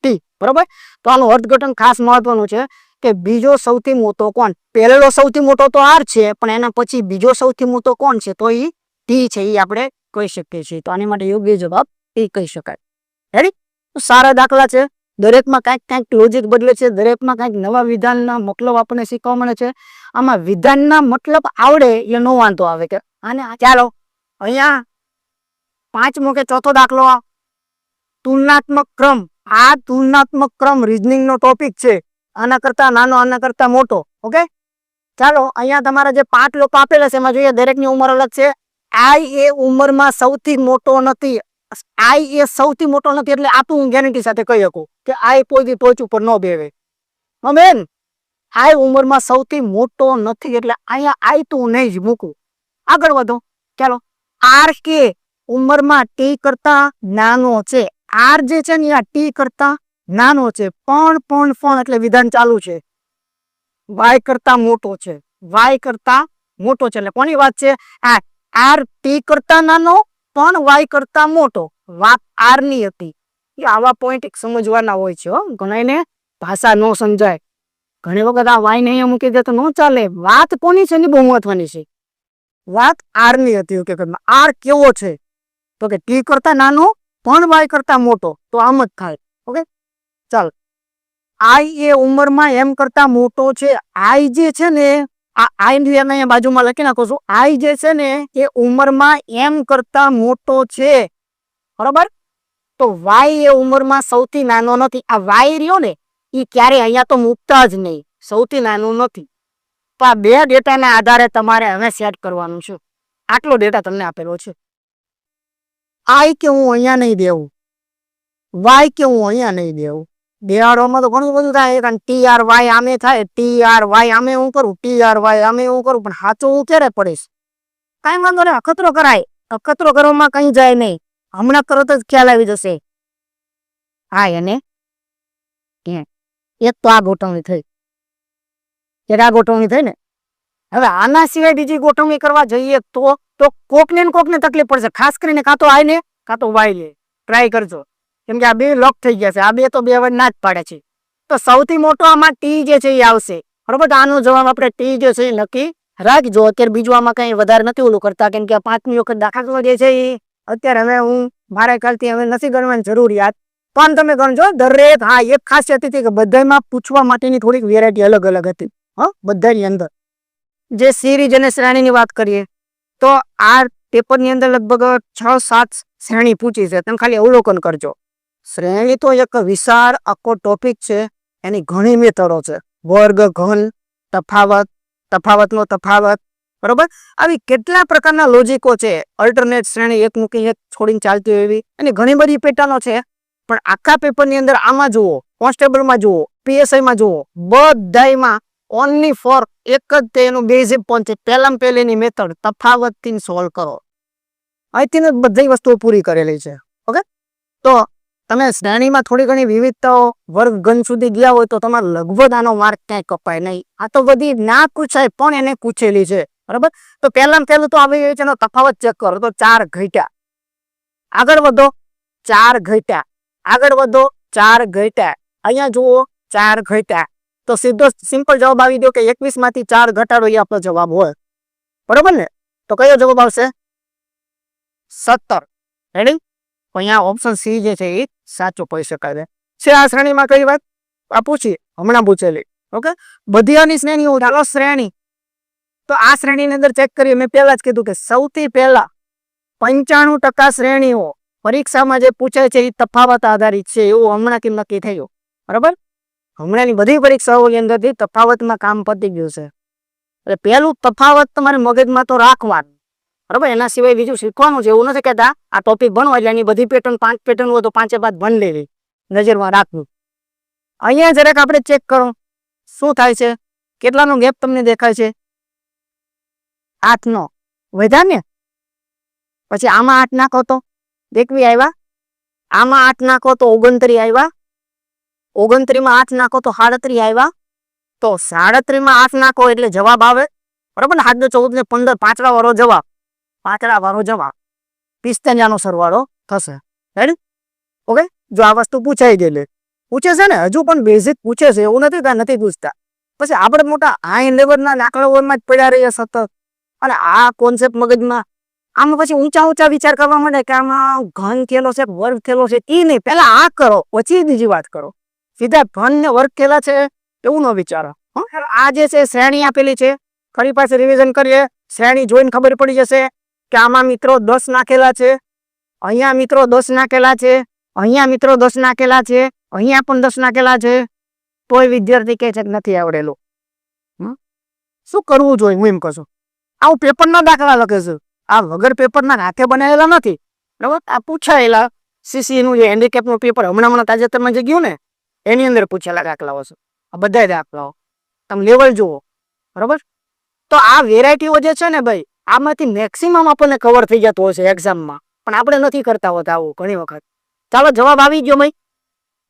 ટી. બરોબર? તો આનું અર્થઘટન ખાસ મહત્વનું છે કે બીજો સૌથી મોટો કોણ? પહેલો સૌથી મોટો તો આર છે, પણ એના પછી બીજો સૌથી મોટો કોણ છે? તો એ ટી છે, એ આપણે કહી શકીએ છીએ. તો આની માટે યોગ્ય જવાબ એ કહી શકાય. રેડી? તો સારા દાખલા છે, દરેકમાં કાંઈક કાંઈક લોજિક બદલે છે, દરેકમાં કાંઈક નવા વિધાનના મતલબ આપણને શીખવા મળે છે. આમાં વિધાનના મતલબ આવડે એ નો વાંધો આવે કે આને. ચાલો અહીંયા 5મો કે 4થો દાખલો, તુલનાત્મક ક્રમ. આ તુલનાત્મક ક્રમ રીઝનિંગ નો ટોપિક છે, આના કરતા નાનો, આના કરતા મોટો. ઓકે, ચાલો અહીંયા તમારા જે 5 લોકો આપેલા છે એમાં જોઈએ, દરેકની ઉંમર અલગ છે. આઈ એ ઉંમરમાં સૌથી મોટો નથી, આઈ એ સૌથી મોટો નથી, એટલે આ તો હું ગેરંટી સાથે કહી શકું કે આઈ કોઈ ટોચ ઉપર ન બેવે. બેન, આઈ ઉંમરમાં સૌથી મોટો નથી, એટલે અહીંયા આઈ તો હું નહીં જ મૂકું. આગળ વધો. ચાલો, આર કે ઉંમરમાં ટી કરતા નાનો છે. આર જે છે ને આ ટી કરતા નાનો છે, પણ એટલે વિધાન ચાલુ છે. વાય કરતા મોટો છે, વાય કરતા મોટો છે, એટલે કોની વાત છે? આ આર ટી કરતા નાનો પણ વાય કરતા મોટો. વાત આર ની હતી. આવા પોઈન્ટ સમજવાના હોય છે. ઘણાને ભાષા ન સમજાય, ઘણી વખત આ વાય નહીં મૂકી દે તો ન ચાલે. વાત કોની છે ને બહુ મહત્વની છે. વાત આર ની હતી. ઓકે, આર કેવો છે? તો કે ટી કરતા નાનો પણ વાય કરતા મોટો, તો આમ જ થાય. ઓકે, ચાલ. આઈ એ ઉંમરમાં એમ કરતા મોટો છે. આઈ જે છે ને, આ આઈ ની અહીંયા બાજુમાં લખી નાખો છું. આઈ જે છે ને એ ઉંમરમાં એમ કરતા મોટો છે. બરોબર? તો વાય એ ઉંમરમાં સૌથી નાનો નથી. આ વાય રહ્યો ને એ ક્યારે અહીંયા તો મૂકતા જ નહીં, સૌથી નાનું નથી. તો આ 2 ડેટાના આધારે તમારે હવે સેટ કરવાનું છે. આટલો ડેટા તમને આપેલો છે. આઈ કે હું અહીંયા નહીં દેવું, વાય કે હું અહીંયા નહીં દેવું. બેહાડવામાં તો ઘણું બધું થાય, કારણ ટી આર વાય આમે થાય, ટી આર વાય આમે હું કરું, ટી આર વાય આમે હું કરું, પણ સાચું હું ક્યારે પડીશ? કાંઈ વાંધો નહીં, અખતરો કરાય. અખતરો કરવામાં કઈ જાય નહીં, હમણાં તરત જ ખ્યાલ આવી જશે. હા, એને એક તો આ ગોઠવણી થઈ, આ ગોઠવણી થઈ ને. હવે આના સિવાય બીજી ગોઠવણી કરવા જઈએ તો કોકને ને કોકને તકલીફ પડશે. ખાસ કરીને કાં તો આઈ ને કાં તો વાય લે. ટ્રાય કરજો, કેમ કે આ 2 લોક થઈ ગયા છે. આ 2 તો 2 વાર ના જ પાડે છે. તો સૌથી મોટો આમાં ટી જે છે એ આવશે. બરોબર? આનો જવાબ આપણે ટી જે છે એ નક્કી રાખજો. અત્યારે બીજું આમાં કઈ વધારે નથી ઓલું કરતા, કેમ કે 5મી વખત દાખલો જે છે એ અત્યારે હવે હું મારા ખ્યાલથી હવે નથી ગણવાની જરૂરિયાત, પણ તમે ગણજો દરેક. હા, એક ખાસિયત હતી કે બધામાં પૂછવા માટેની થોડીક વેરાયટી અલગ અલગ હતી. બધાની અંદર જે સિરીઝ અને શ્રેણીની વાત કરીએ તો આ પેપરની અંદર લગભગ 6-7 શ્રેણી પૂછી છે. તમે ખાલી અવલોકન કરજો. શ્રેણી તો એક વિશાળ આખો ટોપિક છે, એની ઘણી મેથડો છે. વર્ગ, ઘન, તફાવત, તફાવતનો તફાવત. બરોબર? આવી કેટલા પ્રકારના લોજિકો છે. અલ્ટરનેટ શ્રેણી એક મૂકી એક છોડીને ચાલતી હોય એવી એની ઘણી બધી પેટર્નો છે. પણ આખા પેપરની અંદર આમાં જુઓ, કોન્સ્ટેબલમાં જુઓ, પીએસઆઈમાં જુઓ, બધામાં ઓનલી ફોર એક જ તેનું બેઝિક પોઈન્ટ છે. પહેલામાં પહેલીની મેથડ તફાવતથી સોલ્વ કરો. અહીંથી જ બધી વસ્તુઓ પૂરી કરેલી છે. ઓકે, તો તમે શ્રેણીમાં થોડી ઘણી વિવિધતાઓ વર્ગ ઘન સુધી ગયા હોય તો તમારે લગભગ આનો માર્ક ક્યાંય કપાય નહીં. આ તો બધી ના પૂછાય પણ એને પૂછેલી છે. બરાબર? તો પહેલામાં પહેલું તો આવી ગયું છે એનો તફાવત ચેક કરો તો 4 ઘટ્યા. આગળ વધો, 4 ઘટ્યા. આગળ વધો, 4 ઘટ્યા. અહીંયા જુઓ 4 ઘટ્યા. તો સીધો સિમ્પલ જવાબ આવી ગયો કે 21 માંથી 4 ઘટાડો એ આપણો જવાબ હોય. બરોબર ને? તો કયો જવાબ આવશે? 17. રેડી? અહીંયા ઓપ્શન સી જે છે એ સાચું કહી શકાય છે. આ શ્રેણીમાં કઈ વાત આ પૂછી હમણાં પૂછેલી. ઓકે, બધી આની શ્રેણીઓ. ચાલો શ્રેણી, તો આ શ્રેણીની અંદર ચેક કરીએ. મેં પહેલા જ કીધું કે સૌથી પહેલા 95% શ્રેણીઓ પરીક્ષામાં જે પૂછાય છે એ તફાવત આધારિત છે, એવું હમણાં કેમ નક્કી થયું. બરાબર? હમણાંની બધી પરીક્ષાઓની અંદરથી તફાવતમાં કામ પતી ગયું છે. એટલે પહેલું તફાવત તમારે મગજમાં તો રાખવાનું. બરાબર? એના સિવાય બીજું શીખવાનું છે. એવું નથી કહેતા આ ટોપિક ભણવા એટલે એની બધી પેટર્ન 5 પેટર્ન હોય તો 5 બાદ ભણ લેવી, નજરમાં રાખવું. અહીંયા જરાક આપણે ચેક કરો શું થાય છે. કેટલાનો ગેપ તમને દેખાય છે? 8નો. વધ્યા ને? પછી આમાં 8 નાખો તો 21 આવ્યા, આમાં 8 નાખો તો 29 આવ્યા, 29 માં 8 નાખો તો 37 આવ્યા, તો 37 માં 8 નાખો એટલે જવાબ આવે, બરાબર ને? 7 14 ને 15 પાંચડા વાળો જવાબ, પાંચડા વાળો જવાબ 45 નો સરવાળો થશે. રેડી? ઓકે, જો આ વસ્તુ પૂછાઈ ગયેલી, પૂછે છે ને, હજુ પણ બેઝિક પૂછે છે, એવું નથી કાંઈ નથી પૂછતા. પછી આપણે મોટા હાઈ લેવલના દાખલાઓમાં જ પડ્યા રહીએ સતત, અને આ કોન્સેપ્ટ મગજમાં, આમાં પછી ઊંચા ઊંચા વિચાર કરવા માંડે કે આમાં ઘન થયેલો છે, વર્ગ થયેલો છે, એ નહીં, પહેલા આ કરો પછી બીજી વાત કરો. સીધા ઘન ને વર્ગ થયેલા છે એવું ન વિચારો. આ જે છે શ્રેણી આપેલી છે, ફરી પાછું રિવિઝન કરીએ. શ્રેણી જોઈને ખબર પડી જશે કે આમાં મિત્રો 10 નાખેલા છે, અહીંયા મિત્રો 10 નાખેલા છે, અહીંયા મિત્રો 10 નાખેલા છે, અહીંયા પણ 10 નાખેલા છે. તોય વિદ્યાર્થી કહે છે કે નથી આવડેલું. શું કરવું જોઈએ? હું એમ કહું છું, આવું પેપરના દાખલા લખે છે, આ વગર પેપરના હાથે બનાવેલા નથી, બરાબર? આ પૂછાયેલા સીસીનું જે હેન્ડીકેપનું પેપર હમણાં તાજેતરમાં જે ગયું ને, એની અંદર પૂછેલા દાખલાઓ છે. આ બધા દાખલાઓ તમે લેવલ જુઓ, બરાબર? તો આ વેરાયટીઓ જે છે ને ભાઈ, આમાંથી મેક્સિમમ આપણને કવર થઈ જતો હશે એક્ઝામમાં, પણ આપણે નથી કરતા હોતા આવું ઘણી વખત. ચાલો જવાબ આવી ગયો ભાઈ,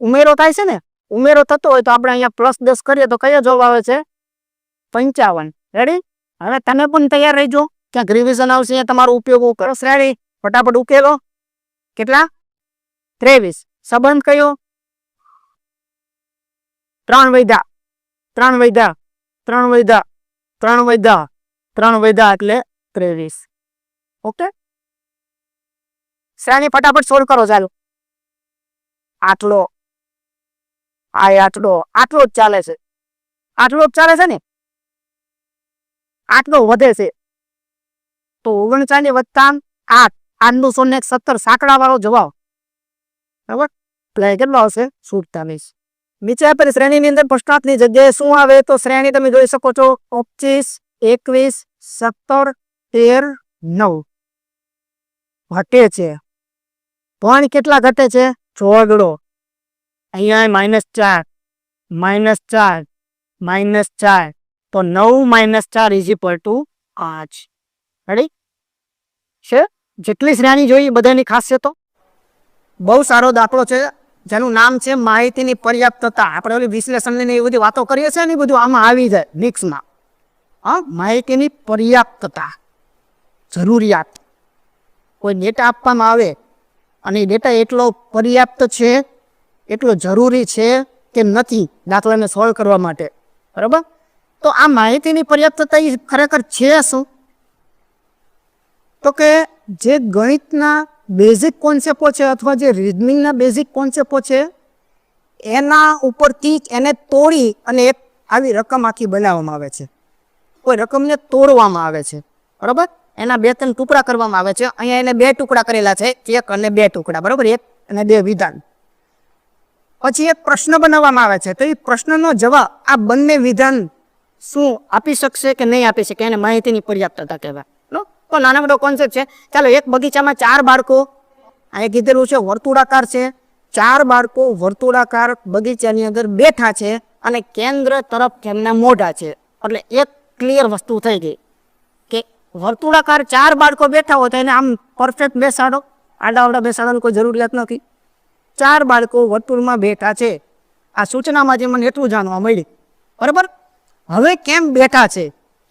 ઉમેરો થાય છે ને, ઉમેરો થતો હોય તો આપણે અહીંયા +10 કરીએ તો કયો જવાબ આવે છે? 55. રેડી? હવે તમે પણ તૈયાર રહેજો, ક્યાંક રિવિઝન આવશે, તમારો ઉપયોગ કરો. રેડી? ફટાફટ ઉકેલો. કેટલા? 23. સંબંધ કયો? 3 વૈધા, 3 વૈધા, 3 વૈધા, 3 વૈધા, 3 વૈધા એટલે 23. ઓકે, શ્રેણી ફટાફટ સોલ્વ કરો. ચાલો, આટલો આ આટલો આટલો જ ચાલે છે, આટલો જ ચાલે છે ને, આટલો વધે છે તો 39 વત્તા 8, 8 નું 17 સાંકડા વાળો જવાબ, બરાબર? એટલે કેટલો આવશે? 47. નીચે આપેલી શ્રેણીની અંદર પ્રશ્નાર્થની જગ્યાએ શું આવે? તો શ્રેણી તમે જોઈ શકો છો 25, 21, 17, 13, 9 ઘટે છે, પણ કેટલા ઘટે છે? ચોગડો. અહીંયા -4, -4, -4, તો 9 - 4 = 5. રેડી છે? જેટલી શ્રેણી જોઈ બધાની ખાસિયતો. બહુ સારો દાખલો છે જેનું નામ છે માહિતીની પર્યાપ્તતા. આપણે ઓલી વિશ્લેષણની એ બધી વાતો કરીએ છીએ ને, એ બધું આમાં આવી જાય મિક્સમાં. હા, માહિતીની પર્યાપ્તતા, જરૂરિયાત. કોઈ ડેટા આપવામાં આવે અને એ ડેટા એટલો પર્યાપ્ત છે, એટલો જરૂરી છે કે નથી દાખલાને સોલ્વ કરવા માટે, બરાબર? તો આ માહિતીની પર્યાપ્તતા એ ખરેખર છે શું? તો કે જે ગણિતના બેઝિક કોન્સેપ્ટો છે અથવા જે રીઝનિંગના બેઝિક કોન્સેપ્ટો છે એના ઉપરથી એને તોડી અને એક આવી રકમ આખી બનાવવામાં આવે છે. કોઈ રકમને તોડવામાં આવે છે, બરાબર? એના 2-3 ટુકડા કરવામાં આવે છે. અહીંયા એને 2 ટુકડા કરેલા છે, 1 અને 2 ટુકડા, બરાબર? 1 અને 2 વિધાન. પછી એક પ્રશ્ન બનાવવામાં આવે છે, તો એ પ્રશ્નનો જવાબ આ બંને વિધાન શું આપી શકશે કે નહીં આપી શકે, એને માહિતીની પર્યાપ્તતા કહેવાય. તો નાનો મોટો કોન્સેપ્ટ છે. ચાલો, એક બગીચામાં 4 બાળકો, અહીંયા કીધેલું છે વર્તુળાકાર છે, 4 બાળકો વર્તુળાકાર બગીચાની અંદર બેઠા છે અને કેન્દ્ર તરફ તેમના મોઢા છે. એટલે એક ક્લિયર વસ્તુ થઈ ગઈ કે વર્તુળાકાર 4 બાળકો બેઠા હોય તો એને આમ પરફેક્ટ બેસાડો, આડાવડા બેસાડવાની કોઈ જરૂરિયાત નથી. 4 બાળકો વર્તુળમાં બેઠા છે. આ સૂચનામાંથી મને એટલું જાણવા મળ્યું, બરાબર? હવે કેમ બેઠા છે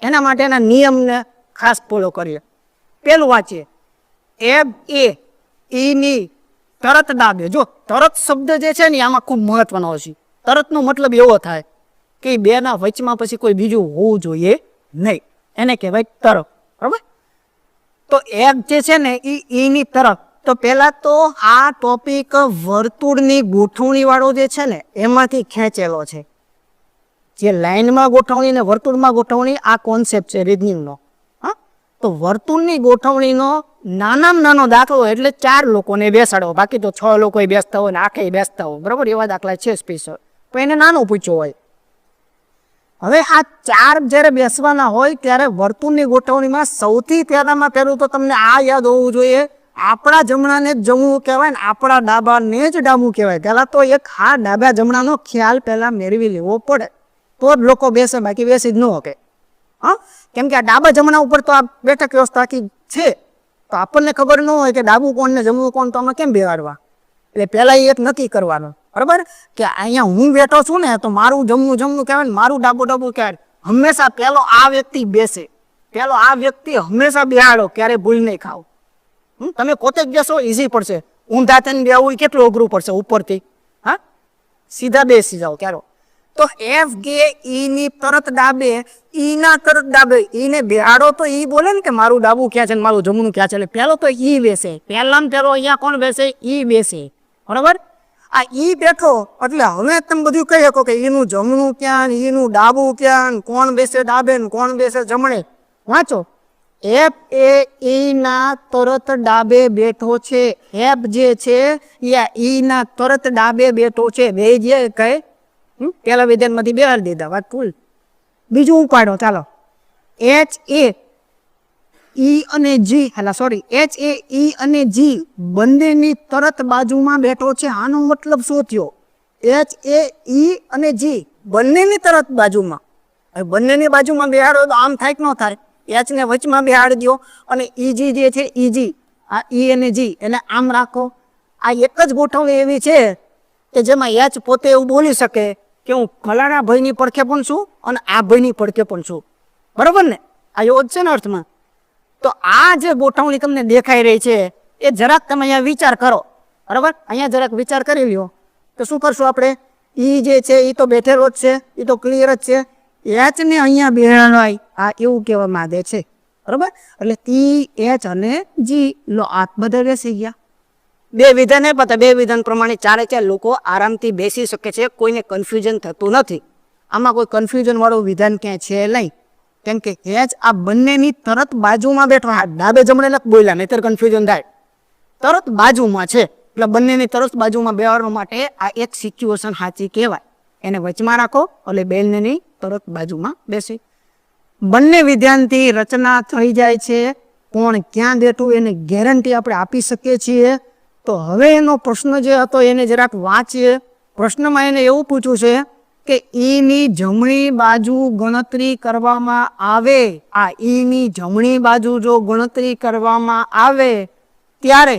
એના માટેના નિયમને ખાસ ફોલો કરીએ. પેલું વાંચીએ, ની તરત ડાબે. જો તરત શબ્દ જે છે ને આમાં ખૂબ મહત્વનો છે. તરતનો મતલબ એવો થાય કે 2 ના વચમાં પછી કોઈ બીજું હોવું જોઈએ નહીં, એને કહેવાય તરફ, બરાબર? તો જે છે ને એ ની તરફ. તો પહેલા તો આ ટોપિક વર્તુળની ગોઠવણી વાળો જે છે ને એમાંથી ખેંચેલો છે. જે લાઈનમાં ગોઠવણી ને વર્તુળમાં ગોઠવણી, આ કોન્સેપ્ટ છે રીઝનિંગનો. તો વર્તુળની ગોઠવણીનો નાનામાં નાનો દાખલો એટલે 4 લોકોને બેસાડો, બાકી તો 6 લોકો બેસતા હોય ને આખે બેસતા હોય, બરાબર? એવા દાખલા છે સ્પેશિયલ, તો એને નાનો પૂછ્યો હોય. હવે આ 4 જ્યારે બેસવાના હોય ત્યારે વર્તુળની ગોઠવણીમાં સૌથી પહેલું તો તમને આ યાદ હોવું જોઈએ, આપણા જમણાને જ જમવું કહેવાય ને આપણા ડાબાને જ ડાબું કહેવાય. પહેલાં તો એક આ ડાબા જમણાનો ખ્યાલ પહેલાં મેળવી લેવો પડે, તો જ લોકો બેસે, બાકી બેસી જ ન શકે. હા, કેમ કે આ ડાબા જમણા ઉપર તો આ બેઠક વ્યવસ્થા આખી છે, તો આપણને ખબર ન હોય કે ડાબું કોણ ને જમણું કોણ, તો અમે કેમ બેહાડવા? એટલે પહેલા એક નક્કી કરવાનું, બરાબર, કે અહીંયા હું બેઠો છું ને તો મારું જમણું જમણું કહેવાય ને મારું ડાબું ડાબું કહેવાય. હંમેશા પેલો આ વ્યક્તિ બેસે, પેલો આ વ્યક્તિ હંમેશા બેહાડો, ક્યારે ભૂલ નહીં ખાવ. તમે પોતે જ બેસો, ઈઝી પડશે. ઊંધા થઈને બેવું કેટલું અઘરું પડશે ઉપરથી. હા, સીધા બેસી જાઓ ક્યારો. તો એફ કે ઈ ની તરત ડાબે, ઈ ના તરત ડાબે, ઈ ને બેહાડો તો ઈ બોલે ને કે મારું ડાબું ક્યાં છે ને મારું જમણું ક્યાં છે. એટલે પેલો તો ઈ બેસે, પહેલા પેલો અહીંયા કોણ બેસે? ઈ બેસે, બરાબર. આ ઈ બેઠો એટલે હવે તમે બધું કહી શકો કે ઈનું જમણું ક્યાં, ઈનું ડાબું ક્યાં, કોણ બેસે ડાબે ને કોણ બેસે જમણે. વાંચો, એફ એ ઈ ના તરત ડાબે બેઠો છે. એફ જે છે એ ઈ ના તરત ડાબે બેઠો છે. બે જે કહે પેલા વિધાનમાંથી બેહાડી દીધા, વાત કુલ. બીજું ઉપાડો, ચાલો. એચ એ ઈ અને જી, એચ એ ઈ અને જી બંનેની તરત બાજુમાં બેઠો છે. આનો મતલબ શું થયો? એચ એ ઈ અને જી બંનેની તરત બાજુમાં. હવે બંનેની બાજુમાં બેહાડો તો આમ થાય કે ન થાય? એચ ને વચમાં બેહાડી દો અને ઈજી જે છે ઈજી, આ ઈ અને જી એને આમ રાખો. આ એક જ ગોઠવણી એવી છે કે જેમાં એચ પોતે એવું બોલી શકે કે હું ફલાણા ભાઈની પડખે પણ છું અને આ ભાઈની પડખે પણ છું, બરોબર ને? આ એવો જ છે ને અર્થમાં. તો આ જે ગોઠવણી તમને દેખાઈ રહી છે એ જરાક તમે અહીંયા વિચાર કરો, બરાબર. અહીંયા જરાક વિચાર કરી લ્યો તો શું કરશું આપણે? ઈ જે છે એ તો બેઠેલો જ છે, એ તો ક્લિયર જ છે. એચ ને અહીંયા બેહાડાય, આ એવું કહેવા માંગે છે, બરાબર. એટલે ઈ એચ અને જી લો હાથ બધા બેસી ગયા. બે વિધાન આપ્યા, બે વિધાન પ્રમાણે ચારે ચાર લોકો આરામથી બેસી શકે છે, કોઈને કન્ફ્યુઝન થતું નથી. આમાં કોઈ કન્ફ્યુઝન વાળું વિધાન ક્યાંય છે નહીં, કેમ કે એચ આ બંનેની તરત બાજુમાં બેઠો. ડાબે જમણે નથી બોલ્યા, નહીતર કન્ફ્યુઝન થાય. તરત બાજુમાં છે એટલે બંનેની તરત બાજુમાં બેહાડવા માટે આ એક સિચ્યુએશન સાચી કહેવાય. એને વચમાં રાખો એટલે બંનેની તરત બાજુમાં બેસી. બંને વિધાનથી રચના થઈ જાય છે. કોણ ક્યાં બેઠું એની ગેરંટી આપણે આપી શકીએ છીએ. તો હવે એનો પ્રશ્ન જે હતો એને જરાક વાંચીએ. પ્રશ્નમાં એને એવું પૂછ્યું છે કે ઈની જમણી બાજુ ગણતરી કરવામાં આવે. આ ઈની જમણી બાજુ જો ગણતરી કરવામાં આવે ત્યારે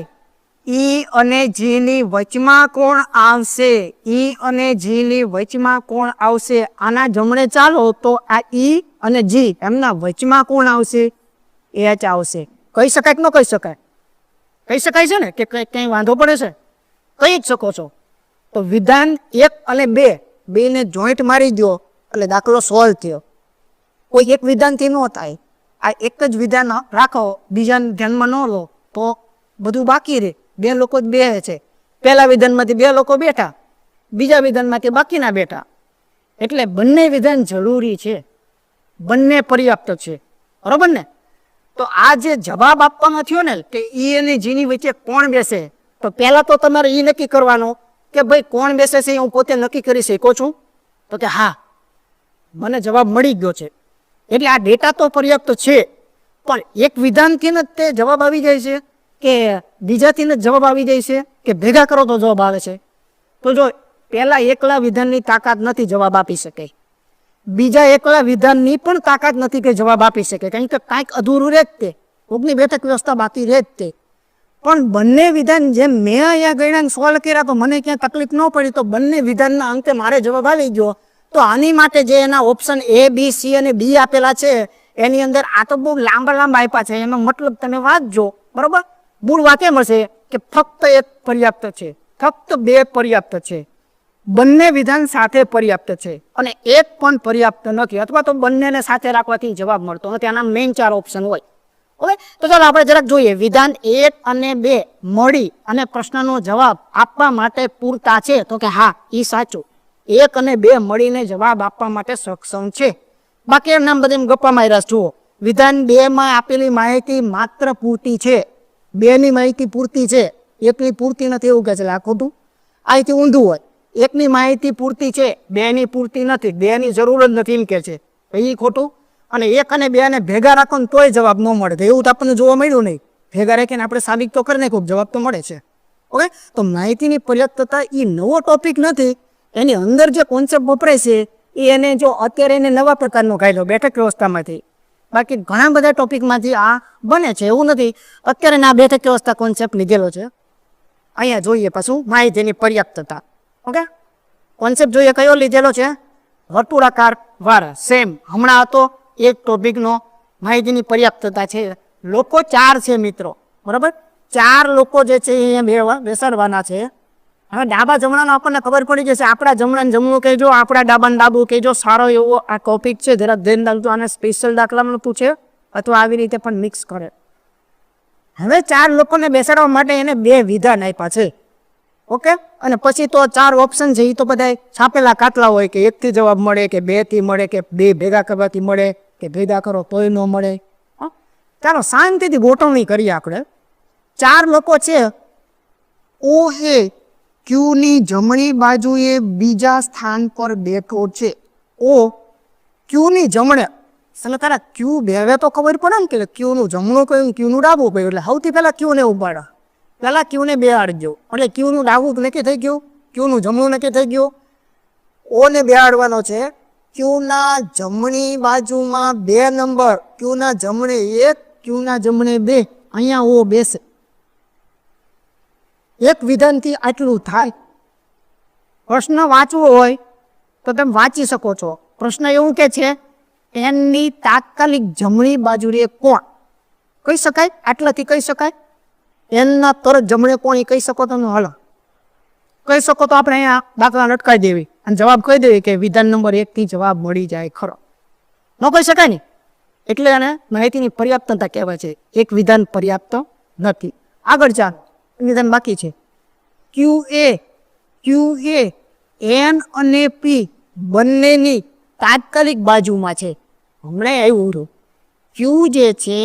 ઈ અને જી ની વચમાં કોણ આવશે? ઈ અને જી ની વચમાં કોણ આવશે? આના જમણે ચાલો તો આ ઈ અને જી એમના વચમાં કોણ આવશે? એચ આવશે. કહી શકાય કે ન કહી શકાય? કહી શકાય છે ને, કે કઈ વાંધો પડે છે? કહી જ શકો છો. તો વિધાન 1 અને 2 ને જોઈન્ટ મારી દો એટલે દાખલો સોલ્વ થયો. કોઈ એક વિધાનથી ન થાય. આ એક જ વિધાન રાખો, બીજાને ધ્યાનમાં ન લો તો બધું બાકી રહે. બે લોકો જ બે છે. પહેલા વિધાનમાંથી બે લોકો બેઠા, બીજા વિધાનમાંથી બાકીના બેઠા. એટલે બંને વિધાન જરૂરી છે, બંને પર્યાપ્ત છે, બરોબર ને? તો આ જે જવાબ આપવાનો થયો ને કે ઈ અને જી ની વચ્ચે કોણ બેસે, તો પહેલા તો તમારે ઈ નક્કી કરવાનો કે ભાઈ કોણ બેસે છે હું પોતે નક્કી કરી શકો છું. તો કે હા, મને જવાબ મળી ગયો છે. એટલે આ ડેટા તો પર્યાપ્ત છે, પણ એક વિધાનથી જ તે જવાબ આવી જાય છે કે બીજાથી જ જવાબ આવી જાય છે કે ભેગા કરો તો જવાબ આવે છે? તો જો પહેલા એકલા વિધાનની તાકાત નથી જવાબ આપી શકે, બીજા એકલા વિધાનની પણ તાકાત નથી કે જવાબ આપી શકે, કારણ કે કાંઈક અધૂરું રહે જ તે, કોકની બેઠક વ્યવસ્થા બાકી રહે જ તે. પણ બંને વિધાન જેમ મેં અહીંયા ગણ્યા સોલ્વ કર્યા તો મને ક્યાં તકલીફ ન પડી, તો બંને વિધાનના અંતે મારે જવાબ આવી ગયો. તો આની માટે જે એના ઓપ્શન A, B, C અને D આપેલા છે એની અંદર આ તો બહુ લાંબા લાંબા આપ્યા છે, એનો મતલબ તમે વાંચજો, બરોબર. મૂળ વાત એમ હશે કે ફક્ત એક પર્યાપ્ત છે, ફક્ત બે પર્યાપ્ત છે, બંને વિધાન સાથે પર્યાપ્ત છે અને એક પણ પર્યાપ્ત નથી, અથવા તો બંનેને સાથે રાખવાથી જવાબ મળતો નથી. આના મેઇન 4 ઓપ્શન હોય. ઓકે, તો ચાલો આપણે જરાક જોઈએ. વિધાન 1 અને 2 મળી અને પ્રશ્નનો જવાબ આપવા માટે પૂરતા છે, તો કે હા, એ સાચું. 1 અને 2 મળીને જવાબ આપવા માટે સક્ષમ છે. બાકી એમના બધા ગપ્પા માર્યા જુઓ. વિધાન 2 માં આપેલી માહિતી માત્ર પૂરતી છે, 2 ની માહિતી પૂરતી છે, 1 ની પૂરતી નથી એવું કહે છે. આ ખોટું, અહીંથી ઊંધું હોય. 1 ની માહિતી પૂરતી છે, 2 ની પૂરતી નથી, 2 ની જરૂર જ નથી એમ કે છે, એ ખોટું. અને 1 અને 2 ને ભેગા રાખો ને તોય જવાબ ન મળે, એવું તો આપણને જોવા મળ્યું નહીં. ભેગા રાખીને આપણે સાબિત તો કરીને ખૂબ જવાબ તો મળે છે. ઓકે, તો માહિતીની પર્યાપ્તતા એ નવો ટોપિક નથી, એની અંદર જે કોન્સેપ્ટ વપરાય છે એ એને જો અત્યારે એને નવા પ્રકારનો કાઢ્યો બેઠક વ્યવસ્થામાંથી, બાકી ઘણા બધા ટોપિકમાંથી આ બને છે, એવું નથી. અત્યારે ના બેઠક વ્યવસ્થા કોન્સેપ્ટ લીધેલો છે. અહીંયા જોઈએ પાછું માહિતીની પર્યાપ્તતા. ઓકે, કોન્સેપ્ટ જોઈએ કયો લીધેલો છે? વર્તુળાકાર વાળા. સેમ હમણાં હતો એક ટોપિકનો માહિતીની પર્યાપ્તતા છે. લોકો 4 છે મિત્રો, બરાબર? 4 લોકો જે છે અહીંયા બેસાડવાના છે. હવે ડાબા જમણાનો આપણને ખબર પડી જશે. આપણા જમણાને જમણું કહેજો, આપણા ડાબાને ડાબું કહેજો. સારો એવો આ ટોપિક છે, જરા ધ્યાન રાખજો. આને સ્પેશિયલ દાખલામાં પૂછે અથવા આવી રીતે પણ મિક્સ કરે. હવે 4 લોકોને બેસાડવા માટે એને 2 વિધાન આપ્યા છે. ઓકે, અને પછી તો 4 ઓપ્શન છે, એ તો બધા છાપેલા કાટલા હોય કે 1 થી જવાબ મળે કે 2 થી મળે કે 2 ભેગા કરવાથી મળે કે ભેગા કરો તોય ન મળે. ચાલો શાંતિથી ગોઠવણી કરીએ. આપણે 4 લોકો છે. ઓ એ ક્યુની જમણી બાજુએ બીજા સ્થાન પર બેઠો છે. ઓ ક્યુની જમણે, તારા ક્યુ બેવે તો ખબર પડે ને કે ક્યુનું જમણું કયું ક્યુનું ડાબું કયું. એટલે સૌથી પહેલા ક્યુને ઉપાડો, પહેલા ક્યુને બેહાડજો. એટલે ક્યુનું ડાબું નક્કી થઈ ગયું, ક્યુનું જમણું નક્કી થઈ ગયું. ઓને બેહાડવાનો છે. ક્યુના જમણી બાજુમાં 2 નંબર, ક્યુના જમણે 1, ક્યુના જમણે 2. અહીંયા ઓ બેસે. એક વિધાનથી આટલું થાય. પ્રશ્ન વાંચવો હોય તો તમે વાંચી શકો છો. પ્રશ્ન એવું કે છે એનની તાત્કાલિક જમણી બાજુએ કોણ કહી શકાય? આટલાથી કહી શકાય. એનના તરત જમણે કોણ એ કહી શકો તમે? હાલો કહી શકો તો આપણે અહીંયા દાખલા લટકાવી દેવી અને જવાબ કહી દેવી કે વિધાન નંબર 1 થી જવાબ મળી જાય ખરો. ન કહી શકાય ને, એટલે એને માહિતીની પર્યાપ્તતા કહેવાય છે. એક વિધાન પર્યાપ્ત નથી. આગળ ચાલો, વિધાન બાકી છે. ક્યુ એ એન અને પી બંનેની તાત્કાલિક બાજુમાં છે. હમણાં આવ્યું હતું ક્યુ જે છે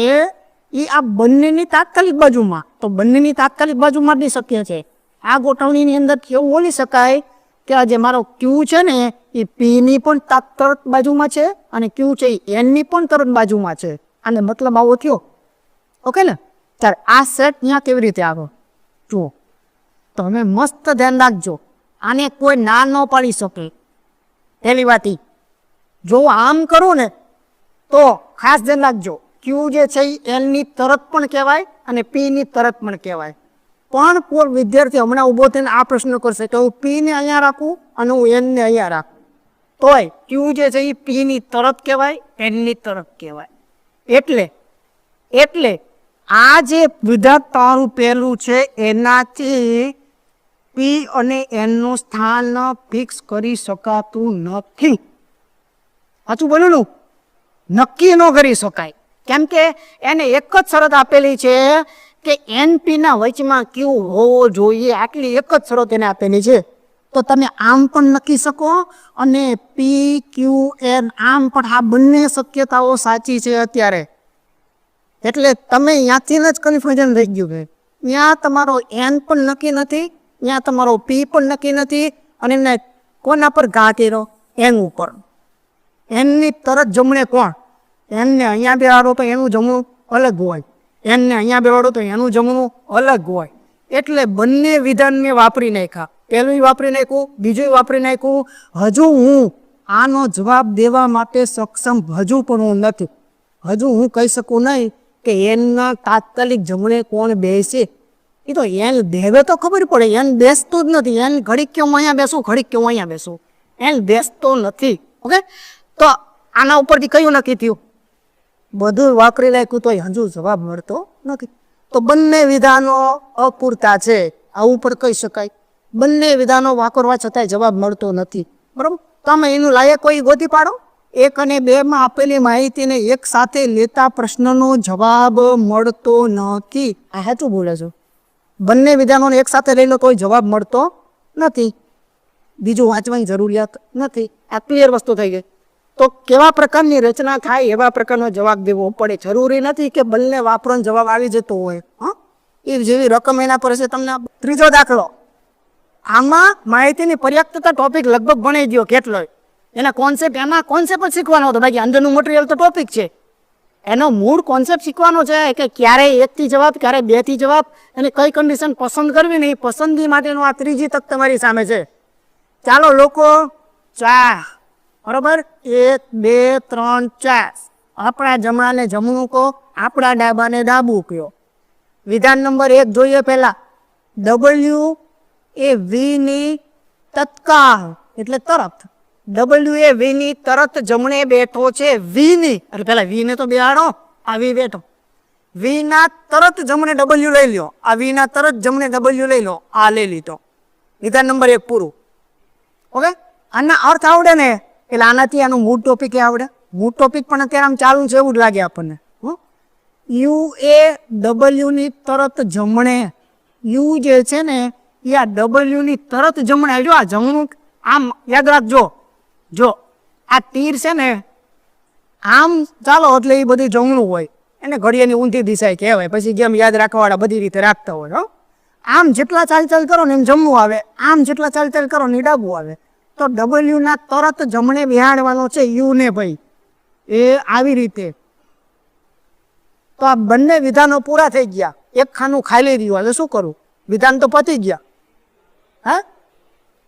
એ આ બંનેની તાત્કાલિક બાજુમાં, તો બંનેની તાત્કાલિક બાજુમાં બી શક્ય છે. આ ગોઠવણીની અંદર એવું બોલી શકાય કે આ જે મારો ક્યુ છે ને એ પીની પણ તરત બાજુમાં છે અને ક્યુ છે એ એનની પણ તરત બાજુમાં છે. આને મતલબ આવો થયો. ઓકે ને? ત્યારે આ સેટ અહીંયા કેવી રીતે આવ્યો જુઓ. તો હવે મસ્ત ધ્યાન રાખજો, આને કોઈ ના ન પાડી શકે. પહેલી વાત જો આમ કરું ને તો ખાસ ધ્યાન રાખજો, ક્યુ જે છે એ એલની તરત પણ કહેવાય અને પીની તરત પણ કહેવાય. પણ કોઈ વિદ્યાર્થી હમણાં ઊભો થઈને આ પ્રશ્ન કરશે કે હું પીને અહીંયા રાખું અને હું એનને અહીંયા રાખું, તોય ક્યુ જે છે એ પીની તરત કહેવાય, એનની તરત કહેવાય. એટલે આ જે વિધાન તારું પહેલું છે એનાથી પી અને એનનું સ્થાન ફિક્સ કરી શકાતું નથી. સાચું બોલું? નક્કી ન કરી શકાય. કેમ કે એને એક જ શરત આપેલી છે કે એનપીના વચમાં ક્યુ હોવો જોઈએ. આટલી એક જ શરત એને આપેલી છે. તો તમે આમ પણ લખી શકો અને પી ક્યુ એન આમ પણ, આ બંને શક્યતાઓ સાચી છે અત્યારે. એટલે તમે ત્યાંથી જ કન્ફ્યુઝન રહી ગયું છે. ત્યાં તમારો એન પણ નક્કી નથી, ત્યાં તમારો પી પણ નક્કી નથી, અને એમને કોના પર ઘા કર્યો? એન ઉપર. એનની તરત જમણે કોણ? એનને અહીંયા બેહાડો તો એનું જમણું અલગ હોય, એનને અહીંયા બેહાડો તો એનું જમણું અલગ હોય. એટલે બંને વિધાન મેં વાપરી નાખ્યા. પહેલું વાપરી નાખ્યું, બીજું વાપરી નાખ્યું. હજુ હું આનો જવાબ દેવા માટે સક્ષમ હજુ પણ હું નથી. હજુ હું કહી શકું નહીં કે એનના તાત્કાલિક જમણે કોણ બેસે. એ તો એન દેવે તો ખબર પડે. એન બેસતું જ નથી. એન ઘડીક કે હું અહીંયા બેસું, ઘડીક કે હું અહીંયા બેસું, એન બેસતો નથી. ઓકે, તો આના ઉપરથી કયું નક્કી થયું? બધું વાપરી નાખ્યું તો હજુ જવાબ મળતો નથી. તો બંને વિધાનો અપૂરતા છે, આવું પણ કહી શકાય. બંને વિધાનો વાપરવા છતાંય જવાબ મળતો નથી. બરાબર? તમે એનું લાયક કોઈ ગોતી પાડો. 1 અને 2 માં આપેલી માહિતીને એક સાથે લેતા પ્રશ્નનો જવાબ મળતો નથી. આ સાચું બોલે છો? બંને વિધાનોને એક સાથે લઈ લો તો જવાબ મળતો નથી. બીજું વાંચવાની જરૂરિયાત નથી. આ ક્લિયર વસ્તુ થઈ ગઈ. તો કેવા પ્રકારની રચના થાય એવા પ્રકારનો જવાબ દેવો પડે. જરૂરી નથી કે બંને વાપરવાનો જવાબ આવી જતો હોય. એ જેવી રકમ એના પર છે. તમને ત્રીજો દાખલો, આમાં માહિતીની પર્યાપ્તતા ટોપિક લગભગ ભણી ગયો કેટલો. એના કોન્સેપ્ટ જ શીખવાનો હતો. બાકી અંદરનું મટીરિયલ તો ટોપિક છે. એનો મૂળ કોન્સેપ્ટ શીખવાનો છે કે ક્યારે 1 થી જવાબ, ક્યારે 2 થી જવાબ, અને કઈ કન્ડિશન પસંદ કરવી નહીં. પસંદગી માટેનું આ ત્રીજી તક તમારી સામે છે. ચાલો લોકો 4, બરોબર, 1, 2, 3, 4. આપણા જમણાને જમણું કહો, આપણા ડાબાને ડાબું કહો. વિધાન નંબર 1 જોઈએ પહેલા. ડબલ્યુ એ વી ની તત્કાળ એટલે તરત. ડબલ્યુ એ વી ની તરત જમણે બેઠો છે. વી ની એટલે પેલા વી ને તો બેહાડો. આ વી બેઠો. વી ના તરત જમણે ડબલ્યુ લઈ લ્યો. આ વી ના તરત જમણે ડબલ્યુ લઈ લો. આ લઈ લીધો. વિધાન નંબર 1 પૂરું. ઓકે, આના અર્થ આવડે ને એટલે આનાથી આનું મૂળ ટોપિક આવડે. મૂળ ટોપિક પણ અત્યારે આમ ચાલુ છે એવું જ લાગે આપણને. યુ એ ડબલ્યુ ની તરત જમણે. યુ જે છે ને એ આ ડબલ્યુ ની તરત જમણે. જો આ જમણું આમ યાદ રાખજો. જો આ તીર છે ને આમ ચાલો એટલે એ બધું જમણું હોય. એને ઘડિયાની ઊંધી દિશા કહેવાય. પછી જેમ યાદ રાખવાવાળા બધી રીતે રાખતા હોય. આમ જેટલા ચાલ કરો ને એમ જમણું આવે, આમ જેટલા ચાલ કરો ને ડાબું આવે. તો ડબલ્યુ ના તરત જમણે બિહાડવાનો છે યુ ને ભાઈ. એ આવી રીતે. તો આ બંને વિધાનો પૂરા થઈ ગયા. એક ખાનું ખાલી રહ્યું. હવે શું કરું? વિધાન તો પતી ગયા. હા,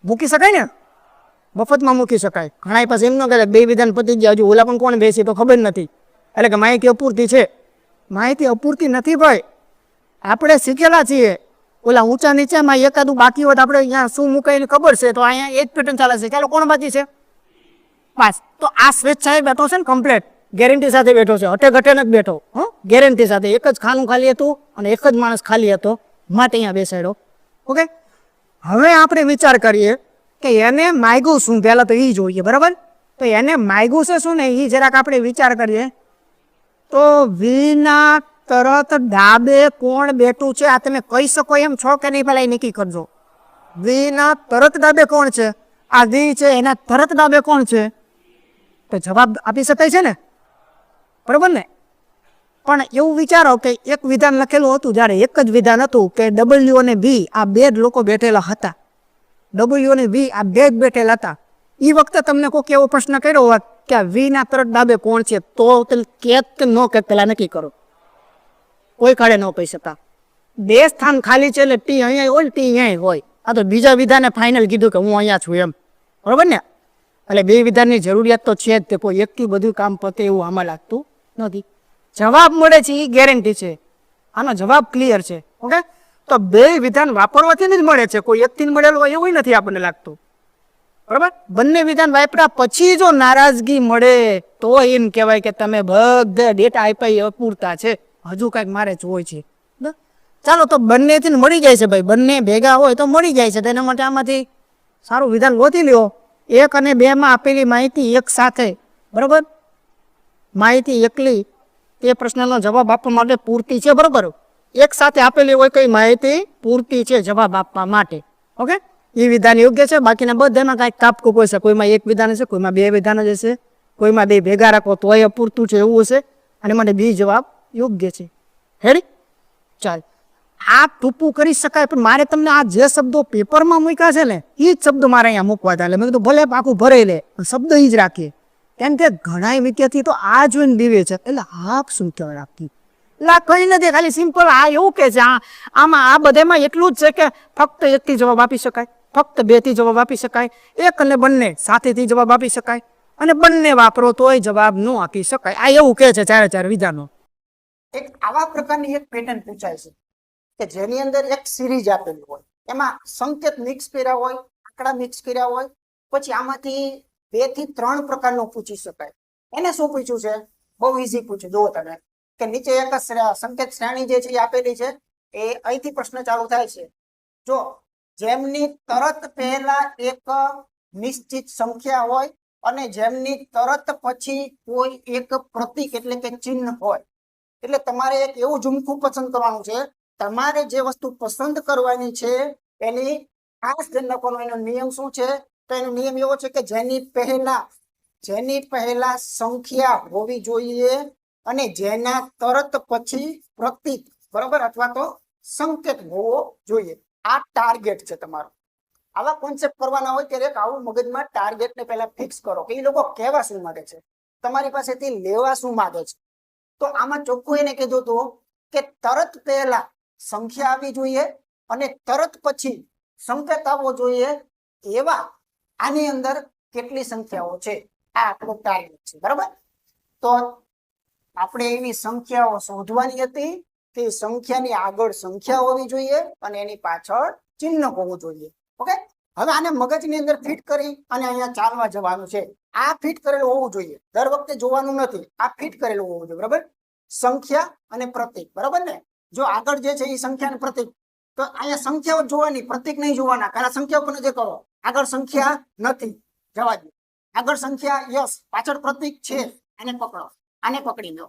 મૂકી શકાય ને? મફતમાં મૂકી શકાય. ઘણા પાસે એમ ન કરે 2 વિધાન પતી ગયા, હજુ ઓલા પણ કોણ બેસી તો ખબર નથી, એટલે કે માહિતી અપૂરતી છે. માહિતી અપૂરતી નથી ભાઈ. આપણે શીખેલા છીએ. ઓલા ઊંચા નીચેમાં એકાદું બાકી હોત આપણે અહીંયા શું મુકાઈને ખબર છે, તો અહીંયા એ જ પેટર્ન ચાલે છે. ચાલો કોણ બાકી છે? બસ. તો આ સ્વેચ્છાએ બેઠો છે ને કમ્પ્લેટ ગેરંટી સાથે બેઠો છે. હટે ઘટે નથી બેઠો. ગેરંટી સાથે. એક જ ખાનું ખાલી હતું અને એક જ માણસ ખાલી હતો, માટે અહીંયા બેસાડ્યો. ઓકે, હવે આપણે વિચાર કરીએ કે એને માગ્યું શું, પહેલા તો એ જોઈએ. બરાબર? તો એને માગ્યું છે શું ને એ જરાક આપણે વિચાર કરીએ. તો વિના તરત ડાબે કોણ બેઠું છે? આ તમે કહી શકો એમ છો કે નહીં, પેલા એ નક્કી કરજો. વિના તરત ડાબે કોણ છે? આ વી છે. એના તરત ડાબે કોણ છે? તો જવાબ આપી શકાય છે ને? બરોબર ને? પણ એવું વિચારો કે એક વિધાન લખેલું હતું, જ્યારે એક જ વિધાન હતું કે ડબલ્યુ અને વી આ 2 જ લોકો બેઠેલા હતા. ડબલ્યુ અને વી આ 2 જ બેઠેલા હતા. એ વખતે તમને કોઈક એવો પ્રશ્ન કર્યો હોત કે આ વી ના તરત ડાબે કોણ છે, તો કેત કે ન કે પેલા નક્કી કરો. કોઈ કાળે ન કહી શકતા. 2 સ્થાન ખાલી છે એટલે ટી અહીંયા હોય, ટી અહીંયા હોય. આ તો બીજા વિધાને ફાઇનલ કીધું કે હું અહીંયા છું એમ. બરોબર ને? એટલે 2 વિધાનની જરૂરિયાત તો છે જ. તે કોઈ એકથી બધું કામ પતે એવું આમાં લાગતું નથી. જવાબ મળે છે એ ગેરંટી છે. આનો જવાબ ક્લિયર છે. ઓકે, તો 2 વિધાન વાપરવાથી જ મળે છે. કોઈ એકથી મળેલું હોય એવું નથી આપણને લાગતું. બરાબર? બંને વિધાન વાપર્યા પછી જો નારાજગી મળે તો એમ કહેવાય કે તમે બધા ડેટા આપ્યા અપૂરતા છે, હજુ કાંઈક મારે જોઈ છે. ચાલો, તો બંનેથી મળી જાય છે ભાઈ. બંને ભેગા હોય તો મળી જાય છે. તેના માટે આમાંથી સારું વિધાન ગોતી લ્યો. 1 અને 2 માં આપેલી માહિતી એક સાથે. બરાબર? માહિતી એકલી તે પ્રશ્નનો જવાબ આપવા માટે પૂરતી છે. બરાબર? એક સાથે આપેલી હોય કઈ માહિતી પૂરતી છે જવાબ આપવા માટે. ઓકે, એ વિધાન યોગ્ય છે. બાકીના બધામાં કાંઈક કાપકૂપ હશે. કોઈમાં 1 વિધાન હશે, કોઈમાં 2 વિધાન જ હશે, કોઈમાં 2 ભેગા રાખો તોય અપૂરતું છે એવું હશે. અને માટે બી જવાબ યોગ્ય છે. હેડી? ચાલ, આ ટૂંકું કરી શકાય, પણ મારે તમને આ જે શબ્દો પેપરમાં મૂક્યા છે ને એ જ શબ્દો મારે અહીંયા મૂકવા હતા. એટલે મેં કીધું ભલે આખું ભરાઈ લે, શબ્દ એ જ રાખીએ. કેમ કે ઘણા વિદ્યાર્થી તો આ જોઈને દીવે છે. એટલે હાફ શું કહેવાય રાખતી એટલે કઈ નથી, ખાલી સિમ્પલ આ એવું કે છે. આમાં આ બધામાં એટલું જ છે કે ફક્ત 1 થી જવાબ આપી શકાય, ફક્ત 2 થી જવાબ આપી શકાય, 1 અને બંને સાથેથી જવાબ આપી શકાય, અને બંને વાપરો તોય જવાબ ન આપી શકાય. આ એવું કે છે 4 વિધાનો. એક આવા પ્રકારની એક પેટર્ન પૂછાય છે કે જેની અંદર એક સિરીઝ આપેલી હોય, એમાં સંકેત મિક્સ કર્યા હોય, આંકડા મિક્સ કર્યા હોય, પછી આમાંથી 2 થી 3 પ્રકારનો પૂછી શકાય. એને શું પૂછ્યું છે? બહુ ઈઝી પૂછ્યું. જુઓ તમે કે નીચે એક સંકેત શ્રેણી જે છે એ આપેલી છે. એ અહીંથી પ્રશ્ન ચાલુ થાય છે. જો જેમની તરત પહેલા એક નિશ્ચિત સંખ્યા હોય અને જેમની તરત પછી કોઈ એક પ્રતીક એટલે કે ચિહ્ન હોય, એટલે તમારે એક એવું ઝુમખું પસંદ કરવાનું છે. તમારે જે વસ્તુ પસંદ કરવાની છે એની ખાસ ધ્યાન રાખવાનું. એનો નિયમ શું છે? તો એનો નિયમ એવો છે કે જેની પહેલા સંખ્યા હોવી જોઈએ અને જેના તરત પછી પ્રતીક, બરોબર, અથવા તો સંકેત હોવો જોઈએ. આ ટાર્ગેટ છે તમારો. આવા કોન્સેપ્ટ કરવાના હોય ત્યારે આવું મગજમાં ટાર્ગેટને પહેલા ફિક્સ કરો કે એ લોકો કહેવા શું માંગે છે, તમારી પાસેથી લેવા શું માંગે છે. તો આમાં ચોખ્ખું એને કીધું હતું કે તરત પહેલા સંખ્યા આવવી જોઈએ અને તરત પછી સંકેત આવવો જોઈએ. એવા આની અંદર કેટલી સંખ્યાઓ છે આ આપણો ટાર્ગેટ છે. બરાબર? તો આપણે એની સંખ્યાઓ શોધવાની હતી. તે સંખ્યાની આગળ સંખ્યા હોવી જોઈએ અને એની પાછળ ચિહ્ન હોવું જોઈએ. ઓકે, હવે આને મગજની અંદર ફિટ કરી અને અહીંયા ચાલવા જવાનું છે. આ ફિટ કરેલું હોવું જોઈએ, દર વખતે જોવાનું નથી. આ ફિટ કરેલું હોવું જોઈએ, બરાબર. સંખ્યા અને પ્રતીક, બરાબર ને. જો આગળ જે છે એ સંખ્યા અને પ્રતીક, તો અહીંયા સંખ્યાઓ જોવાની, પ્રતીક નહીં જોવાના. કારણ સંખ્યા ઉપર નજર કરો. આગળ સંખ્યા નથી, જવા દો. આગળ સંખ્યા યસ, પાછળ પ્રતીક છે. આને પકડો, આને પકડી લો.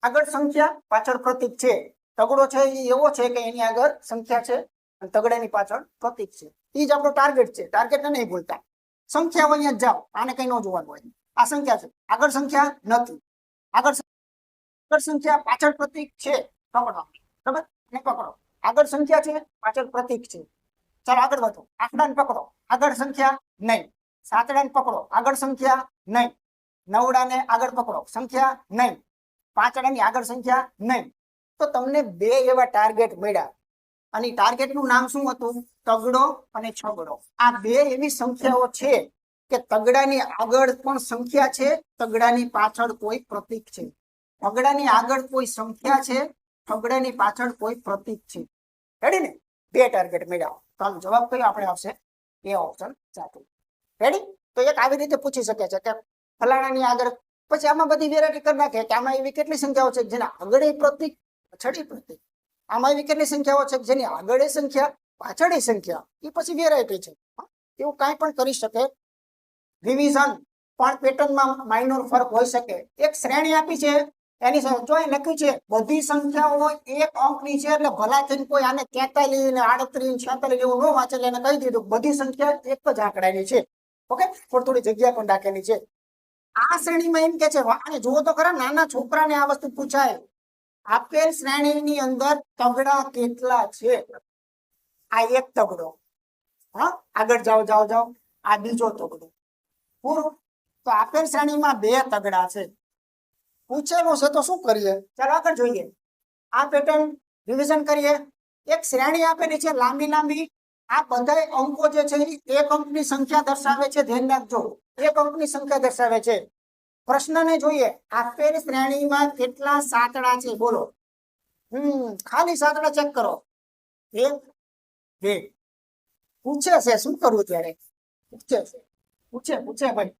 આગળ સંખ્યા, પાછળ પ્રતીક છે. તગડો છે એ એવો છે કે એની આગળ સંખ્યા છે અને તગડાની પાછળ પ્રતીક છે. એ જ આપણો ટાર્ગેટ છે. ટાર્ગેટને નહીં ભૂલતા. સંખ્યા અહીંયા જાઓ, આને કઈ ન જોવાનું હોય. આ સંખ્યા છે, આગળ સંખ્યા નથી. આગળ સંખ્યા, પાછળ પ્રતીક છે. પકડો, બરાબર, ને પકડો. આગળ સંખ્યા છે, પાછળ પ્રતીક છે. ચાલો આગળ વધો. આંકડાને પકડો, આગળ સંખ્યા નહીં. સાતડાને પકડો, આગળ સંખ્યા નહીં. નવડાને આગળ પકડો, સંખ્યા નહીં. પાંચડાની આગળ સંખ્યા નહીં. તો તમને બે એવા ટાર્ગેટ મળ્યા અને ટાર્ગેટનું નામ શું હતું? તગડો અને છગડો. આ બે એવી સંખ્યાઓ છે કે તગડાની આગળ પણ સંખ્યા છે, તગડાની પાછળ કોઈ પ્રતીક છે. તગડાની આગળ કોઈ સંખ્યા છે, તગડાની પાછળ કોઈ પ્રતીક છે. રેડી ને? બે ટાર્ગેટ મળ્યા. તો જવાબ કયો આપણે આવશે? એ ઓપ્શન સાચું. રેડી? તો એક આવી રીતે પૂછી શકે છે કે ફલાણાની આગળ, પછી આમાં બધી વેરાયટી કરી નાખે કે આમાં એવી કેટલી સંખ્યાઓ છે જેના આગળ પ્રતીક, પાછળ પ્રતીક. આમાં એવી કેટલી સંખ્યાઓ છે જેની આગળ સંખ્યા, પાછળ સંખ્યા. એ પછી વેરાયટી છે. એવું કાંઈ પણ કરી શકે. રિવિઝન પણ પેટર્નમાં માઇનોર ફરક હોઈ શકે. એક શ્રેણી આપી છે, એની જો લખ્યું છે બધી સંખ્યાઓ એક અંકની છે, એટલે ભલા થઈને કોઈ આને 43 ને 38 46 એવું ન વાંચે, એને કહી દીધું બધી સંખ્યા એક જ આંકડાની છે. ઓકે, થોડી જગ્યા પણ રાખેલી છે. આ શ્રેણીમાં એમ કે છે, અને જુઓ તો ખરા, નાના છોકરાને આ વસ્તુ પૂછાય, આપેલ શ્રેણીની અંદર તગડા કેટલા છે? આ એક તગડો. હા, આગળ જાઓ જાઓ જાઓ. આ બીજો તગડો. પૂરું. તો આપેલ શ્રેણીમાં બે તગડા છે. પૂછેલું છે તો શું કરીએ? ચાલો આગળ જોઈએ. આ પેટર્ન રિવિઝન કરીએ. એક શ્રેણી આપેલી છે લાંબી લાંબી. આ બધા અંકો જે છે એક અંકની સંખ્યા દર્શાવે છે. ધ્યાન રાખજો, એક અંકની સંખ્યા દર્શાવે છે. પ્રશ્નને જોઈએ. આપેલ શ્રેણીમાં કેટલા સાતડા છે? બોલો. ખાલી સાતડા ચેક કરો. એક, બે. પૂછે છે, શું કરવું ત્યારે? પૂછે ભાઈ.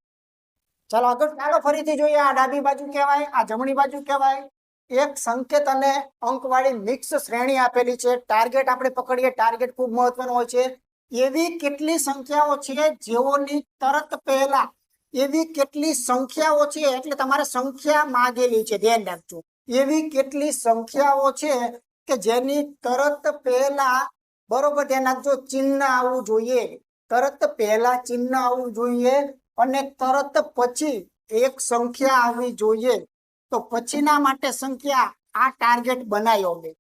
ચાલો આગળ. ચાલો ફરીથી જોઈએ. આ ડાબી બાજુ કહેવાય, આ જમણી બાજુ કહેવાય. એક સંકેત અને અંકવાળી મિક્સ શ્રેણી આપેલી છે. ટાર્ગેટ આપણે પકડીએ. ટાર્ગેટ ખૂબ મહત્વનો હોય છે. એવી કેટલી સંખ્યાઓ છે જેઓની તરત પહેલા, એવી કેટલી સંખ્યાઓ છે, એટલે તમારે સંખ્યા માંગેલી છે, ધ્યાન રાખજો. એવી કેટલી સંખ્યાઓ છે કે જેની તરત પહેલા, બરોબર ધ્યાન રાખજો, ચિહ્ન આવવું જોઈએ. તરત પહેલા ચિહ્ન આવવું જોઈએ અને તરત પછી એક સંખ્યા આવવી જોઈએ. તો પછીના માટે સંખ્યા. આ ટાર્ગેટ બનાવ્યો મેં.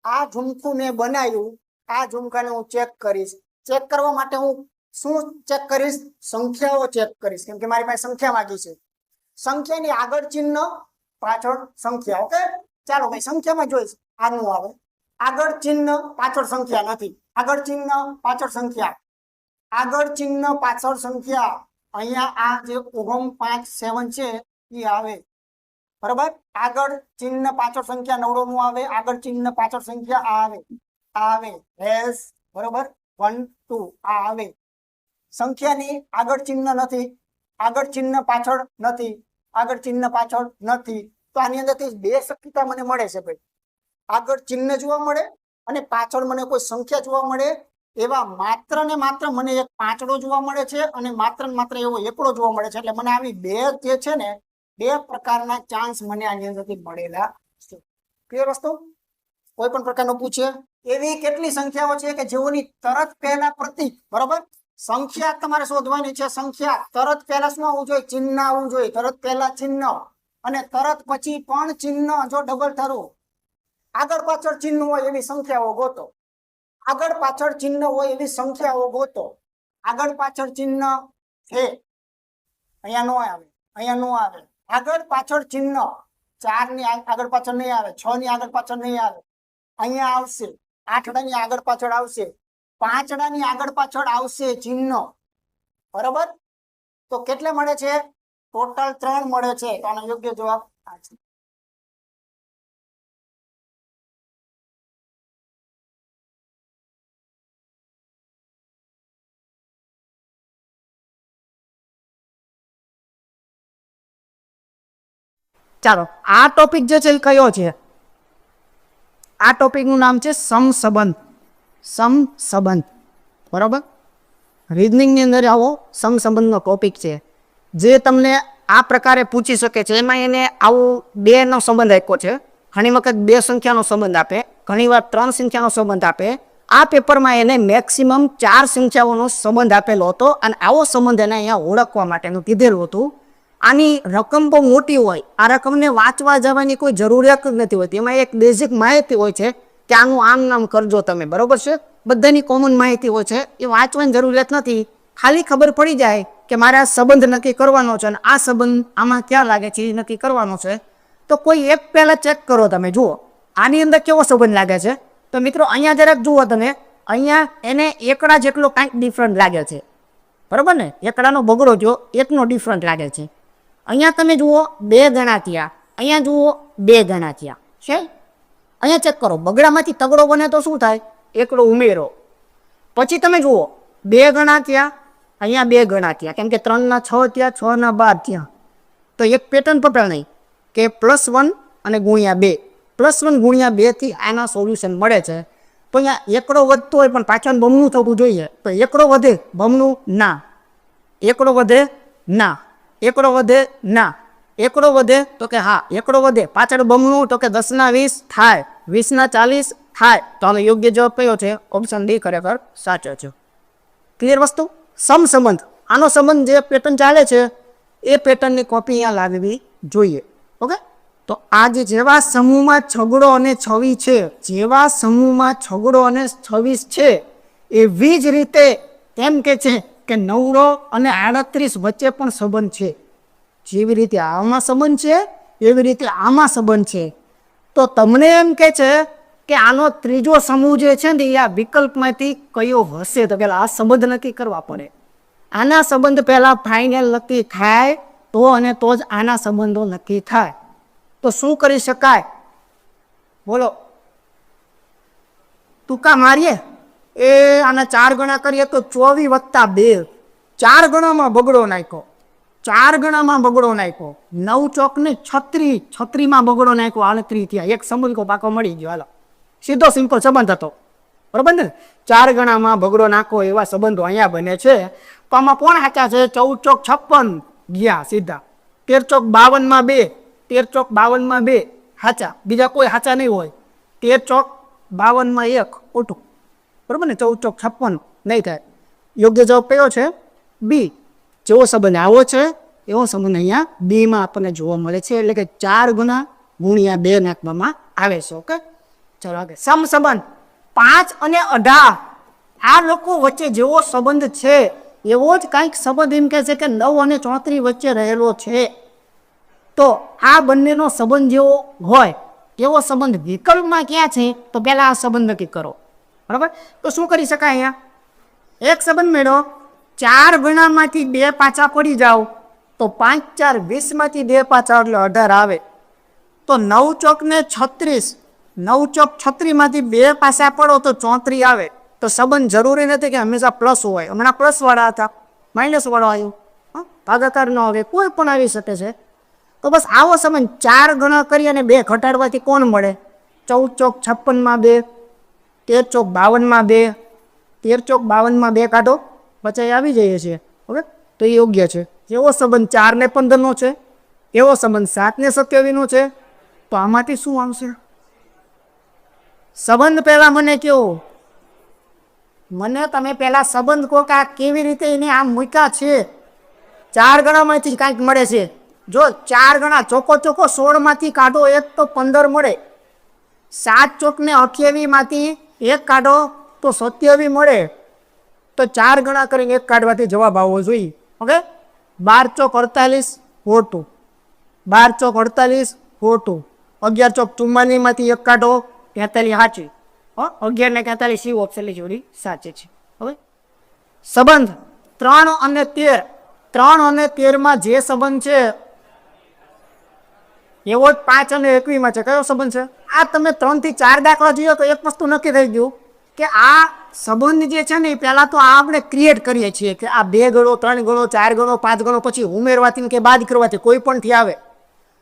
આ ઝુમકું મેં બનાવ્યું. આ ઝુમકાને હું ચેક કરીશ. ચેક કરવા માટે હું શું ચેક કરીશ? સંખ્યાઓ ચેક કરીશ, કેમ કે મારી પાસે સંખ્યા માંગી છે. સંખ્યાની આગળ ચિહ્ન, પાછળ સંખ્યા. ઓકે, ચાલો ભાઈ સંખ્યામાં જોઈશ. આનું આવે આગળ ચિહ્ન, પાછળ સંખ્યા નથી. આગળ ચિહ્ન, પાછળ સંખ્યા. આગળ ચિહ્ન, પાછળ સંખ્યા. અહીંયા આ જે 5 7 છે એ આવે, બરાબર. આગળ ચિહ્ન, પાછળ સંખ્યા. 9 નું આવે. આગળ ચિહ્ન, પાછળ સંખ્યા. આ આવે એસ, બરોબર. 1 2 આ આવે. સંખ્યાની આગળ ચિહ્ન નથી, આગળ ચિહ્ન પાછળ નથી, આગળ ચિહ્ન પાછળ નથી. તો આની અંદરથી બે શક્યતા મને મળે છે ભાઈ. આગળ ચિહ્ન જોવા મળે અને પાછળ મને કોઈ સંખ્યા જોવા મળે. એવા માત્ર ને માત્ર મને એક પાંચડો જોવા મળે છે અને માત્ર ને માત્ર એવો એકડો જોવા મળે છે. એટલે મને આવી બે જે છે ને, બે પ્રકારના ચાન્સ મને આની અંદરથી મળેલા છે. ક્લિયર વસ્તુ? કોઈ પણ પ્રકારનો પૂછે. એવી કેટલી સંખ્યાઓ છે કે જેઓની તરત પહેલા પ્રતીક, બરોબર. સંખ્યા તમારે શોધવાની છે. સંખ્યા તરત પહેલા શું આવવું જોઈએ? ચિહ્ન આવવું જોઈએ. તરત પહેલા ચિહ્ન અને તરત પછી પણ ચિહ્ન. જો ડબલ થરું, આગળ પાછળ ચિહ્ન હોય એવી સંખ્યાઓ ગોતો. આગળ પાછળ ચિહ્ન હોય એવી સંખ્યાઓ ગોતો. આગળ પાછળ ચિહ્ન છે, અહીંયા નો આવે, અહીંયા નો આવે. આગળ પાછળ ચિહ્ન 4 ની આગળ પાછળ નહીં આવે, 6 ની આગળ પાછળ નહીં આવે. અહીંયા આવશે. 8 ની આગળ પાછળ આવશે. 5 ની આગળ પાછળ આવશે ચિહ્ન, બરોબર. તો કેટલે મળે છે? ટોટલ 3 મળે છે. તો આનો યોગ્ય જવાબ આ છે. ચાલો આ ટોપિક જે છે એ કયો છે? આ ટોપિકનું નામ છે સમસંબંધ. સમસંબંધ, બરાબર. રીઝનિંગની અંદર આવો સમસંબંધનો ટોપિક છે જે તમને આ પ્રકારે પૂછી શકે છે. એમાં એને આવું 2 નો સંબંધ આપ્યો છે. ઘણી વખત 2 સંખ્યાનો સંબંધ આપે, ઘણી વાર 3 સંખ્યાનો સંબંધ આપે. આ પેપરમાં એને મેક્સિમમ 4 સંખ્યાઓનો સંબંધ આપેલો હતો અને આવો સંબંધ એને અહીંયા ઓળખવા માટેનું કીધેલું હતું. આની રકમ બહુ મોટી હોય, આ રકમને વાંચવા જવાની કોઈ જરૂરિયાત જ નથી હોતી. એમાં એક બેઝિક માહિતી હોય છે કે આનું આમ નામ કરજો તમે, બરોબર છે. બધાની કોમન માહિતી હોય છે, એ વાંચવાની જરૂરિયાત નથી. ખાલી ખબર પડી જાય કે મારે આ સંબંધ નક્કી કરવાનો છે અને આ સંબંધ આમાં ક્યાં લાગે છે એ નક્કી કરવાનો છે. તો કોઈ એક પહેલાં ચેક કરો તમે, જુઓ આની અંદર કેવો સંબંધ લાગે છે. તો મિત્રો અહીંયા જરાક જુઓ તમે, અહીંયા એને એકડા જેટલો કાંઈક ડિફરન્ટ લાગે છે, બરાબર ને. એકડાનો બગડો જો 1નો ડિફરન્ટ લાગે છે. અહીંયા તમે જુઓ 2 ગણા થયા, અહીંયા જુઓ 2 ગણા થયા છે. અહીંયા ચેક કરો, બગડામાંથી તગડો બને તો શું થાય? એકડો ઉમેરો. પછી તમે જુઓ 2 ગણા થયા, અહીંયા 2 ગણા થયા, કેમ કે 3 ના 6 થયા, 6 ના 12 થયા. તો એક પેટર્ન પકડ નહીં કે +1 અને ×2, +1 × 2 થી આના સોલ્યુશન મળે છે. તો અહીંયા એકડો વધતો હોય પણ પાછળ બમણું થવું જોઈએ. તો એકડો વધે, બમણું ના. એકડો વધે ના, એકડો વધે ના, એકડો વધે તો કે હા એકડો વધે, પાછળ બમણું તો કે 10 ના 20 થાય, 20 ના 40 થાય. તો આનો યોગ્ય જવાબ કયો છે? ઓપ્શન ડી ખરેખર સાચો છે. ક્લિયર વસ્તુ? સમસંબંધ, આનો સંબંધ જે પેટર્ન ચાલે છે એ પેટર્નની કોપી અહીંયા લાવવી જોઈએ. ઓકે. તો આ જેવા સમૂહમાં છગડો અને છવી છે, જેવા સમૂહમાં છગડો અને 26 છે, એવી જ રીતે તેમ કે છે કે 9 અને 38 વચ્ચે પણ સંબંધ છે. જેવી રીતે આમાં સંબંધ છે એવી રીતે આમાં સંબંધ છે. તો તમને એમ કે છે કે આનો ત્રીજો સમૂહ જે છે ને એ આ વિકલ્પમાંથી કયો હશે? તો પેલા આ સંબંધ નક્કી કરવા પડે. આના સંબંધ પહેલા ફાઇનલ નક્કી થાય તો અને તો જ આના સંબંધો નક્કી થાય. તો શું કરી શકાય? બોલો, ટૂંકા મારીએ એ આના 4 ગણા કરીએ તો 24 + 2, 4 ગણામાં બગડો નાખ્યો, 4 ગણામાં બગડો નાખ્યો. 9 ચોક ને 36, 36માં બગડો નાખ્યો, 38 થયા. એક સંબંધ પાકો મળી ગયો. હાલો, સીધો સિમ્પલ સંબંધ હતો, બરોબર ને. 4 ગણામાં બગડો નાખો એવા સંબંધો અહીંયા બને છે. તો આમાં કોણ સાચા છે? 14 ચોક 56 ગયા સીધા. 13 ચોક 52માં 2, 13 ચોક 52માં 2 સાચા, બીજા કોઈ સાચા નહીં હોય. 13 ચોક 52માં 1 ખોટું, બરોબર ને. 14 ચોક 56 નહીં થાય. યોગ્ય જવાબ કયો છે? બી. જેવો સંબંધ આવો છે એવો સંબંધ અહીંયા બીમાં આપણને જોવા મળે છે. એટલે કે 4 ગણા × 2 નાખવામાં આવે છે. ઓકે, ચલો આગળ. સમસંબંધ 5 અને 18, આ લોકો વચ્ચે જેવો સંબંધ છે એવો જ કાંઈક સંબંધ એમ કહે છે કે 9 અને 34 વચ્ચે રહેલો છે. તો આ બંનેનો સંબંધ જેવો હોય એવો સંબંધ વિકલ્પમાં ક્યાં છે? તો પહેલા આ સંબંધ નક્કી કરો, બરાબર. તો શું કરી શકાય? અહીંયા એક સંબંધ મેળવો, 4 ગણામાંથી 2 પાછા પડી જાઓ તો 5 4 20 માંથી 2 પાછા એટલે 18 આવે. તો 9 ચોક ને 36, 9 ચોક 36 માંથી 2 પાછા પડો તો 34 આવે. તો સંબંધ જરૂરી નથી કે હંમેશા પ્લસ હોય. હમણાં પ્લસ વાળા હતા, માઇનસ વાળો આવ્યો, ભાગાકાર ન આવે, કોઈ પણ આવી શકે છે. તો બસ આવો સંબંધ 4 ગણા કરી અને 2 ઘટાડવાથી કોણ મળે? 14 ચોક 56માં 2, 13 ચોક 52માં 2, 13 ચોક 52માં 2 કાઢો, બચાઈ આવી જઈએ છીએ. ઓકે, તો એ યોગ્ય છે. એવો સંબંધ 4 ને 15નો છે, એવો સંબંધ 7 ને 27નો છે. તો આમાંથી શું આવશે? સંબંધ પહેલા મને કહો, મને તમે પહેલા સંબંધ કહો કે આ કેવી રીતે એને આમ મૂક્યા છે. 4 ગણામાંથી કાંઈક મળે છે. જો 4 ગણા ચોકો 16 માંથી કાઢો 1 તો 15 મળે. 7 ચોક ને 28 માંથી 1 કાઢો તો 27 મળે. તો 4 ગણા કરીને 1 કાઢવાથી જવાબ આવવો જોઈએ. ઓકે, 12 ચોક 48 ખોટું, 12 ચોક 48 ખોટું, 11 ચોક 44 માંથી 1 કાઢો 43 સાચી. 11 ને 43 સી ઓપ્શન જોડી સાચી છે. હવે સંબંધ 3 અને 13, 3 અને 13 માં જે સંબંધ છે એવો જ 5 અને 21 માં છે. કયો સંબંધ છે? આ તમે 3 થી 4 દાખલા જોઈએ તો એક વસ્તુ નક્કી થઈ ગયું કે આ સંબંધ જે છે ને એ પહેલા તો આપણે ક્રિએટ કરીએ છીએ કે આ 2 ગણો, 3 ગણો, 4 ગણો, 5 ગણો, પછી ઉમેરવાથી કે બાદ કરવાથી કોઈ પણ થી આવે.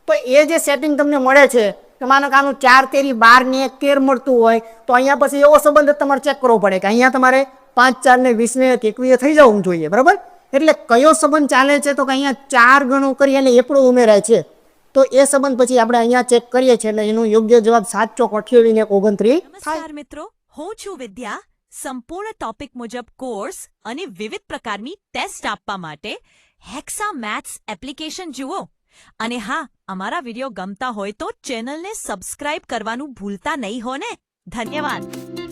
તો એ જે સેટિંગ તમને મળે છે કે માનો કે આનું 4 તેરી 12 ને 1 13 મળતું હોય તો અહીંયા પછી એવો સંબંધ તમારે ચેક કરવો પડે કે અહીંયા તમારે 5 4 ને 20 ને 21 થઈ જવું જોઈએ, બરાબર. એટલે કયો સંબંધ ચાલે છે તો કે અહીંયા 4 ગણું કરી અને એકડો ઉમેરાય છે, તો એ સંબંધ પછી આપણે અહીંયા ચેક કરીએ છીએ એટલે એનો યોગ્ય જવાબ 7 ચોક 28 ને 29 નમસ્કાર મિત્રો, હું છું વિદ્યા. સંપૂર્ણ ટોપિક મુજબ કોર્સ અને વિવિધ પ્રકારની ટેસ્ટ આપવા માટે હેક્સા મેથ્સ એપ્લિકેશન જુઓ. અને હા, અમારા વિડીયો ગમતા હોય તો ચેનલને સબસ્ક્રાઇબ કરવાનું ભૂલતા નહીં હો ને. ધન્યવાદ.